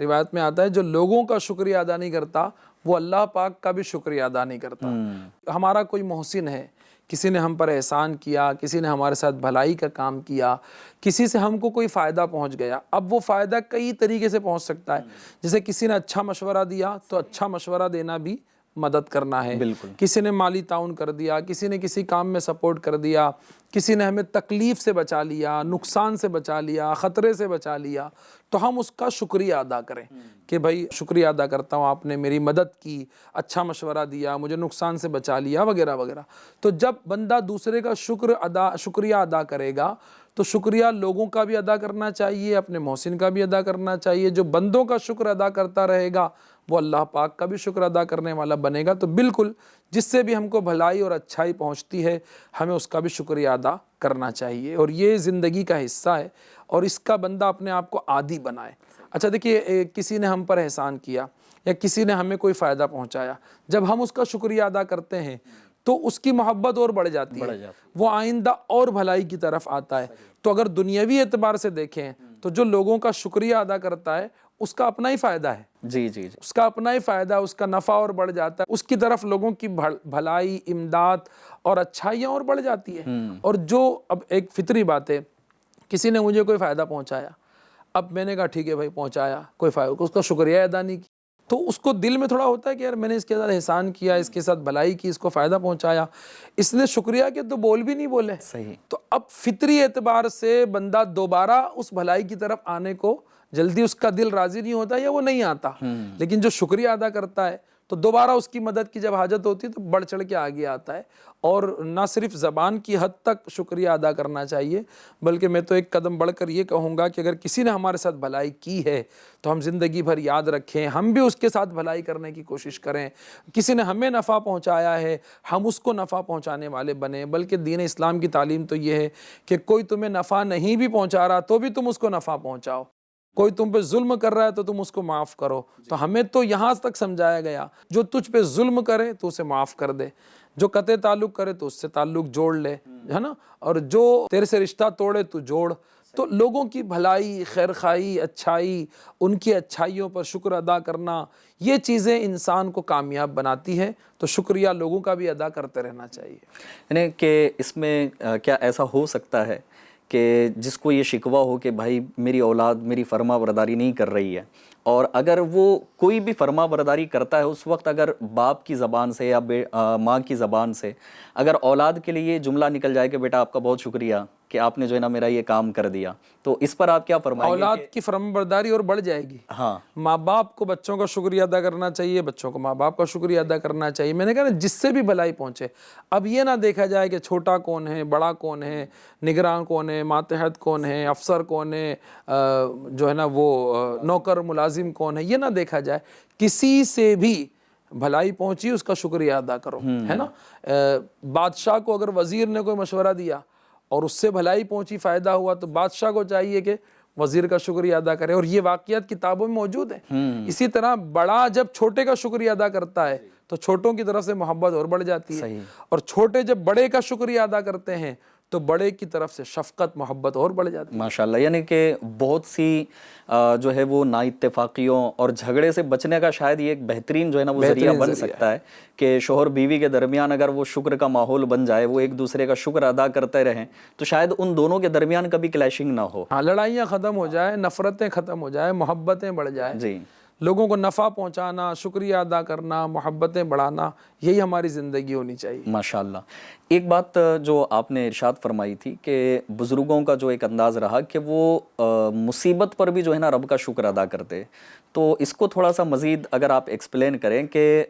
روایت میں آتا ہے جو لوگوں کا شکریہ ادا نہیں کرتا وہ اللہ پاک کا بھی شکریہ ادا نہیں کرتا۔ ہمارا کوئی محسن ہے، کسی نے ہم پر احسان کیا، کسی نے ہمارے ساتھ بھلائی کا کام کیا، کسی سے ہم کو کوئی فائدہ پہنچ گیا، اب وہ فائدہ کئی طریقے سے پہنچ سکتا ہے۔ جیسے کسی نے اچھا مشورہ دیا تو اچھا مشورہ دینا بھی مدد کرنا ہے، بالکل، کسی نے مالی تعاون کر دیا، کسی نے کسی کام میں سپورٹ کر دیا، کسی نے ہمیں تکلیف سے بچا لیا، نقصان سے بچا لیا، خطرے سے بچا لیا، تو ہم اس کا شکریہ ادا کریں کہ بھائی شکریہ ادا کرتا ہوں، آپ نے میری مدد کی، اچھا مشورہ دیا، مجھے نقصان سے بچا لیا وغیرہ وغیرہ۔ تو جب بندہ دوسرے کا شکریہ ادا کرے گا تو شکریہ لوگوں کا بھی ادا کرنا چاہیے، اپنے محسن کا بھی ادا کرنا چاہیے۔ جو بندوں کا شکر ادا کرتا رہے گا وہ اللہ پاک کا بھی شکر ادا کرنے والا بنے گا۔ تو بالکل جس سے بھی ہم کو بھلائی اور اچھائی پہنچتی ہے ہمیں اس کا بھی شکریہ ادا کرنا چاہیے، اور یہ زندگی کا حصہ ہے، اور اس کا بندہ اپنے آپ کو عادی بنائے۔ اچھا دیکھیے، کسی نے ہم پر احسان کیا یا کسی نے ہمیں کوئی فائدہ پہنچایا، جب ہم اس کا شکریہ ادا کرتے ہیں تو اس کی محبت اور بڑھ جاتی ہے، وہ آئندہ اور بھلائی کی طرف آتا ہے۔ تو اگر دنیاوی اعتبار سے دیکھیں تو جو لوگوں کا شکریہ ادا کرتا ہے اس کا اپنا ہی فائدہ ہے، جی جی جی، اس کا اپنا ہی فائدہ، اس کا نفع اور بڑھ جاتا ہے، اس کی طرف لوگوں کی بھلائی، امداد اور اچھائیاں اور بڑھ جاتی ہے۔ اور جو اب ایک فطری بات ہے، کسی نے مجھے کوئی فائدہ پہنچایا، اب میں نے کہا ٹھیک ہے بھائی پہنچایا، کوئی فائدہ، اس کا شکریہ ادا نہیں کیا، تو اس کو دل میں تھوڑا ہوتا ہے کہ یار میں نے اس کے ساتھ احسان کیا، اس کے ساتھ بھلائی کی، اس کو فائدہ پہنچایا، اس نے شکریہ کے تو بول بھی نہیں بولے۔ صحیح، تو اب فطری اعتبار سے بندہ دوبارہ اس بھلائی کی طرف آنے کو جلدی اس کا دل راضی نہیں ہوتا یا وہ نہیں آتا، لیکن جو شکریہ ادا کرتا ہے تو دوبارہ اس کی مدد کی جب حاجت ہوتی ہے تو بڑھ چڑھ کے آگے آتا ہے۔ اور نہ صرف زبان کی حد تک شکریہ ادا کرنا چاہیے، بلکہ میں تو ایک قدم بڑھ کر یہ کہوں گا کہ اگر کسی نے ہمارے ساتھ بھلائی کی ہے تو ہم زندگی بھر یاد رکھیں، ہم بھی اس کے ساتھ بھلائی کرنے کی کوشش کریں۔ کسی نے ہمیں نفع پہنچایا ہے، ہم اس کو نفع پہنچانے والے بنیں، بلکہ دین اسلام کی تعلیم تو یہ ہے کہ کوئی تمہیں نفع نہیں بھی پہنچا رہا تو بھی تم اس کو نفع پہنچاؤ، کوئی تم پہ ظلم کر رہا ہے تو تم اس کو معاف کرو۔ تو ہمیں تو یہاں تک سمجھایا گیا، جو تجھ پہ ظلم کرے تو اسے معاف کر دے، جو قطع تعلق کرے تو اس سے تعلق جوڑ لے، ہے نا، اور جو تیرے سے رشتہ توڑے تو جوڑ۔ تو لوگوں کی بھلائی، خیرخواہی، اچھائی، ان کی اچھائیوں پر شکر ادا کرنا، یہ چیزیں انسان کو کامیاب بناتی ہے۔ تو شکریہ لوگوں کا بھی ادا کرتے رہنا چاہیے۔ یعنی کہ اس میں کیا ایسا ہو سکتا ہے کہ جس کو یہ شکوہ ہو کہ بھائی میری اولاد میری فرما برداری نہیں کر رہی ہے، اور اگر وہ کوئی بھی فرما برداری کرتا ہے اس وقت اگر باپ کی زبان سے یا ماں کی زبان سے اگر اولاد کے لیے یہ جملہ نکل جائے کہ بیٹا آپ کا بہت شکریہ کہ آپ نے جو ہے نا میرا یہ کام کر دیا، تو اس پر آپ کیا فرمائیں گے؟ اولاد کی فرما برداری اور بڑھ جائے گی۔ ہاں، ماں باپ کو بچوں کا شکریہ ادا کرنا چاہیے، بچوں کو ماں باپ کا شکریہ ادا کرنا چاہیے۔ میں نے کہا نا، جس سے بھی بھلائی پہنچے۔ اب یہ نہ دیکھا جائے کہ چھوٹا کون ہے، بڑا کون ہے، نگران کون ہے، ماتحت کون ہے، افسر کون ہے، جو ہے نا وہ نوکر ملازم کون ہے، یہ نہ دیکھا جائے، کسی سے بھی بھلائی پہنچی اس کا شکریہ ادا کرو، ہے نا۔ بادشاہ کو اگر وزیر نے کوئی مشورہ دیا اور اس سے بھلائی پہنچی، فائدہ ہوا، تو بادشاہ کو چاہیے کہ وزیر کا شکریہ ادا کرے، اور یہ واقعات کتابوں میں موجود ہیں۔ اسی طرح بڑا جب چھوٹے کا شکریہ ادا کرتا ہے تو چھوٹوں کی طرف سے محبت اور بڑھ جاتی ہے، اور چھوٹے جب بڑے کا شکریہ ادا کرتے ہیں تو بڑے کی طرف سے شفقت، محبت اور بڑھ جاتی ہے۔ ماشاءاللہ، یعنی کہ بہت سی جو ہے وہ نا اتفاقیوں اور جھگڑے سے بچنے کا شاید یہ ایک بہترین جو ہے نا وہ ذریعہ بن سکتا ہے کہ شوہر بیوی کے درمیان اگر وہ شکر کا ماحول بن جائے، وہ ایک دوسرے کا شکر ادا کرتے رہیں، تو شاید ان دونوں کے درمیان کبھی کلیشنگ نہ ہو، ہاں، لڑائیاں ختم ہو جائیں، نفرتیں ختم ہو جائیں، محبتیں بڑھ جائیں۔ جی، لوگوں کو نفع پہنچانا، شکریہ ادا کرنا، محبتیں بڑھانا، یہی ہماری زندگی ہونی چاہیے۔ ماشاءاللہ۔ ایک بات جو آپ نے ارشاد فرمائی تھی کہ بزرگوں کا جو ایک انداز رہا کہ وہ مصیبت پر بھی جو ہے نا رب کا شکر ادا کرتے، تو اس کو تھوڑا سا مزید اگر آپ ایکسپلین کریں کہ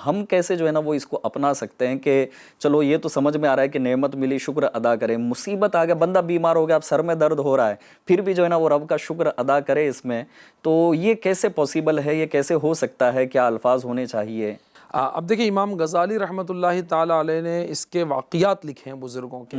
ہم کیسے جو ہے نا وہ اس کو اپنا سکتے ہیں کہ چلو یہ تو سمجھ میں آ رہا ہے کہ نعمت ملی شکر ادا کریں، مصیبت آ گیا، بندہ بیمار ہو گیا، اب سر میں درد ہو رہا ہے، پھر بھی جو ہے نا وہ رب کا شکر ادا کرے اس میں، تو یہ کیسے پاسبل ہے، یہ کیسے ہو سکتا ہے، کیا الفاظ ہونے چاہیے؟ اب دیکھیں، امام غزالی رحمۃ اللہ تعالیٰ علیہ نے اس کے واقعات لکھے ہیں بزرگوں کے،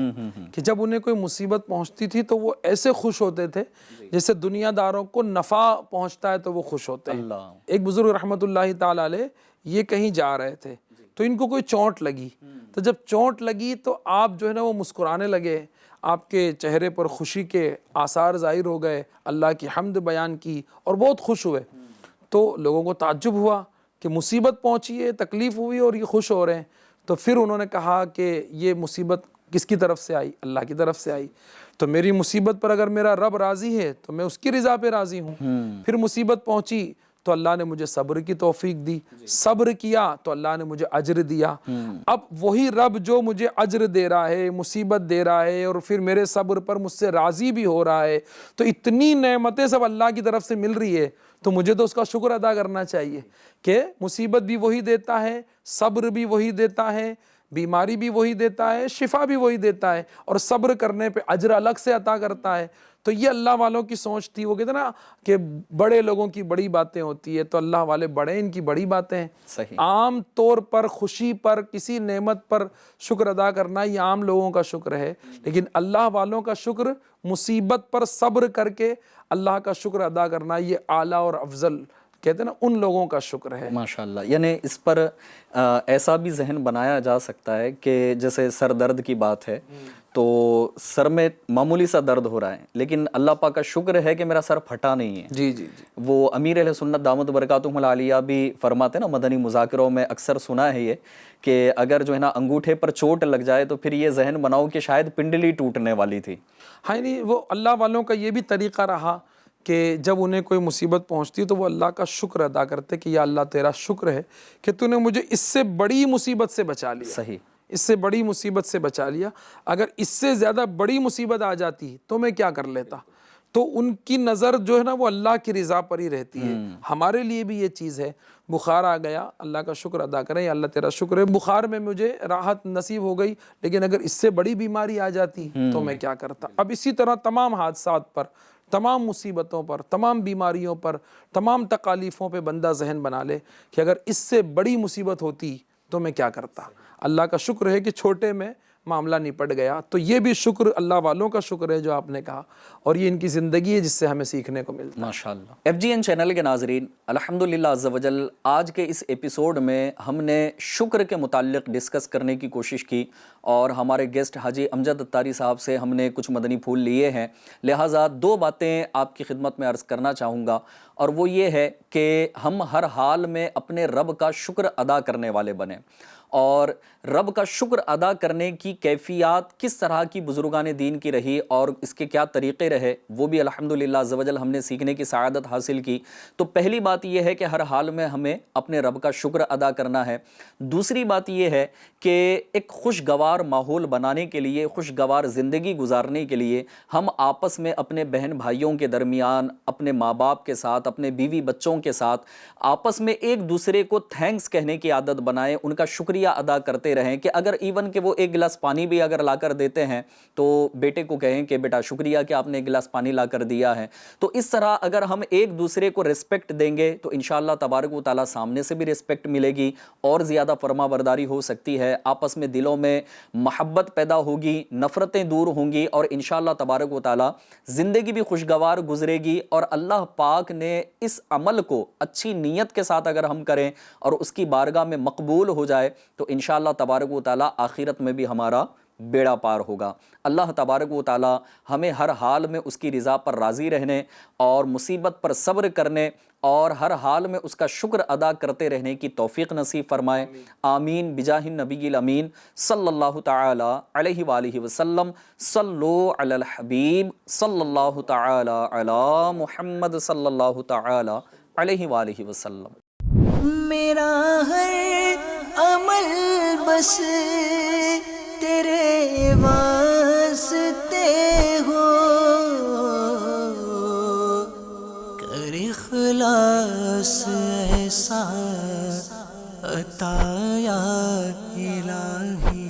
کہ جب انہیں کوئی مصیبت پہنچتی تھی تو وہ ایسے خوش ہوتے تھے جیسے دنیا داروں کو نفع پہنچتا ہے تو وہ خوش ہوتے ہیں۔ ایک بزرگ رحمۃ اللہ تعالیٰ علیہ یہ کہیں جا رہے تھے تو ان کو کوئی چوٹ لگی، تو جب چوٹ لگی تو آپ جو ہے نا وہ مسکرانے لگے، آپ کے چہرے پر خوشی کے آثار ظاہر ہو گئے، اللہ کی حمد بیان کی اور بہت خوش ہوئے۔ تو لوگوں کو تعجب ہوا کہ مصیبت پہنچی ہے، تکلیف ہوئی اور یہ خوش ہو رہے ہیں۔ تو پھر انہوں نے کہا کہ یہ مصیبت کس کی طرف سے آئی؟ اللہ کی طرف سے آئی۔ تو میری مصیبت پر اگر میرا رب راضی ہے تو میں اس کی رضا پہ راضی ہوں۔ پھر مصیبت پہنچی تو اللہ نے مجھے صبر کی توفیق دی، صبر کیا تو اللہ نے مجھے اجر دیا۔ اب وہی رب جو مجھے اجر دے رہا ہے، مصیبت دے رہا ہے، اور پھر میرے صبر پر مجھ سے راضی بھی ہو رہا ہے، تو اتنی نعمتیں سب اللہ کی طرف سے مل رہی ہے، تو مجھے تو اس کا شکر ادا کرنا چاہیے کہ مصیبت بھی وہی دیتا ہے، صبر بھی وہی دیتا ہے، بیماری بھی وہی دیتا ہے، شفا بھی وہی دیتا ہے، اور صبر کرنے پہ اجر الگ سے عطا کرتا ہے۔ تو یہ اللہ والوں کی سوچ تھی۔ وہ کہتے ہیں نا کہ بڑے لوگوں کی بڑی باتیں ہوتی ہے، تو اللہ والے بڑے، ان کی بڑی باتیں ہیں۔ صحیح۔ عام طور پر خوشی پر، کسی نعمت پر شکر ادا کرنا یہ عام لوگوں کا شکر ہے، لیکن اللہ والوں کا شکر مصیبت پر صبر کر کے اللہ کا شکر ادا کرنا یہ اعلیٰ اور افضل، کہتے ہیں نا، ان لوگوں کا شکر ہے۔ ماشاءاللہ، یعنی اس پر ایسا بھی ذہن بنایا جا سکتا ہے کہ جیسے سر درد کی بات ہے تو سر میں معمولی سا درد ہو رہا ہے، لیکن اللہ پاک کا شکر ہے کہ میرا سر پھٹا نہیں ہے۔ جی جی جی، وہ امیر اہل سنت دامت برکاتہم العالیہ بھی فرماتے ہیں نا، مدنی مذاکروں میں اکثر سنا ہے یہ کہ اگر جو ہے نا انگوٹھے پر چوٹ لگ جائے تو پھر یہ ذہن بناؤ کہ شاید پنڈلی ٹوٹنے والی تھی۔ ہاں، نہیں، وہ اللہ والوں کا یہ بھی طریقہ رہا کہ جب انہیں کوئی مصیبت پہنچتی تو وہ اللہ کا شکر ادا کرتے کہ یا اللہ تیرا شکر ہے کہ تو نے مجھے اس سے بڑی مصیبت سے بچا لیا۔ صحیح۔ اس سے بڑی مصیبت سے بچا لیا، اگر اس سے زیادہ بڑی مصیبت آ جاتی تو میں کیا کر لیتا۔ تو ان کی نظر جو ہے نا وہ اللہ کی رضا پر ہی رہتی ہے۔ ہمارے لیے بھی یہ چیز ہے، بخار آ گیا، اللہ کا شکر ادا کریں، یا اللہ تیرا شکر ہے بخار میں مجھے راحت نصیب ہو گئی، لیکن اگر اس سے بڑی بیماری آ جاتی تو میں کیا کرتا۔ اب اسی طرح تمام حادثات پر، تمام مصیبتوں پر، تمام بیماریوں پر، تمام تکالیفوں پہ بندہ ذہن بنا لے کہ اگر اس سے بڑی مصیبت ہوتی تو میں کیا کرتا۔ اللہ کا شکر ہے کہ چھوٹے میں معاملہ نپٹ گیا۔ تو یہ بھی شکر اللہ والوں کا شکر ہے جو آپ نے کہا، اور یہ ان کی زندگی ہے جس سے ہمیں سیکھنے کو ملتا ہے۔ ماشاءاللہ۔ ایف جی این چینل کے ناظرین، الحمدللہ عز و جل آج کے اس ایپیسوڈ میں ہم نے شکر کے متعلق ڈسکس کرنے کی کوشش کی، اور ہمارے گیسٹ حاجی امجد اتاری صاحب سے ہم نے کچھ مدنی پھول لیے ہیں، لہٰذا دو باتیں آپ کی خدمت میں عرض کرنا چاہوں گا، اور وہ یہ ہے کہ ہم ہر حال میں اپنے رب کا شکر ادا کرنے والے بنیں، اور رب کا شکر ادا کرنے کی کیفیات کس طرح کی بزرگان دین کی رہی اور اس کے کیا طریقے رہے، وہ بھی الحمدللہ عز و جل ہم نے سیکھنے کی سعادت حاصل کی۔ تو پہلی بات یہ ہے کہ ہر حال میں ہمیں اپنے رب کا شکر ادا کرنا ہے۔ دوسری بات یہ ہے کہ ایک خوشگوار ماحول بنانے کے لیے، خوشگوار زندگی گزارنے کے لیے ہم آپس میں اپنے بہن بھائیوں کے درمیان، اپنے ماں باپ کے ساتھ، اپنے بیوی بچوں کے ساتھ آپس میں ایک دوسرے کو تھینکس کہنے کی عادت بنائیں، ان کا شکریہ ادا کرتے رہیں، کہ اگر ایون کہ وہ ایک گلاس پانی بھی اگر لا کر دیتے ہیں تو بیٹے کو کہیں کہ بیٹا شکریہ کہ آپ نے ایک گلاس پانی لا کر دیا ہے۔ تو اس طرح اگر ہم ایک دوسرے کو ریسپیکٹ دیں گے تو انشاءاللہ تبارک و تعالیٰ سامنے سے بھی ریسپیکٹ ملے گی، اور زیادہ فرما برداری ہو سکتی ہے، آپس میں دلوں میں محبت پیدا ہوگی، نفرتیں دور ہوں گی، اور انشاءاللہ تبارک و تعالیٰ زندگی بھی خوشگوار گزرے گی۔ اور اللہ پاک نے اس عمل کو اچھی نیت کے ساتھ اگر ہم کریں اور اس کی بارگاہ میں مقبول ہو جائے تو انشاءاللہ تبارک و تعالیٰ آخرت میں بھی ہمارا بیڑا پار ہوگا۔ اللہ تبارک و تعالیٰ ہمیں ہر حال میں اس کی رضا پر راضی رہنے اور مصیبت پر صبر کرنے اور ہر حال میں اس کا شکر ادا کرتے رہنے کی توفیق نصیب فرمائے۔ آمین بجاہ النبی الامین صلی اللہ تعالی علیہ وآلہ وسلم۔ صلو علی الحبیب صلی اللہ تعالی علی محمد صلی اللہ تعالی علیہ وآلہ وسلم۔ میرا ہر عمل بس تیرے واسطے ہو، کر اخلاص ایسا عطا یا الہی،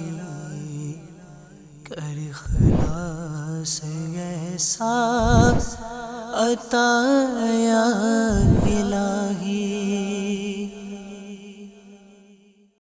کر اخلاص ایسا عطا یا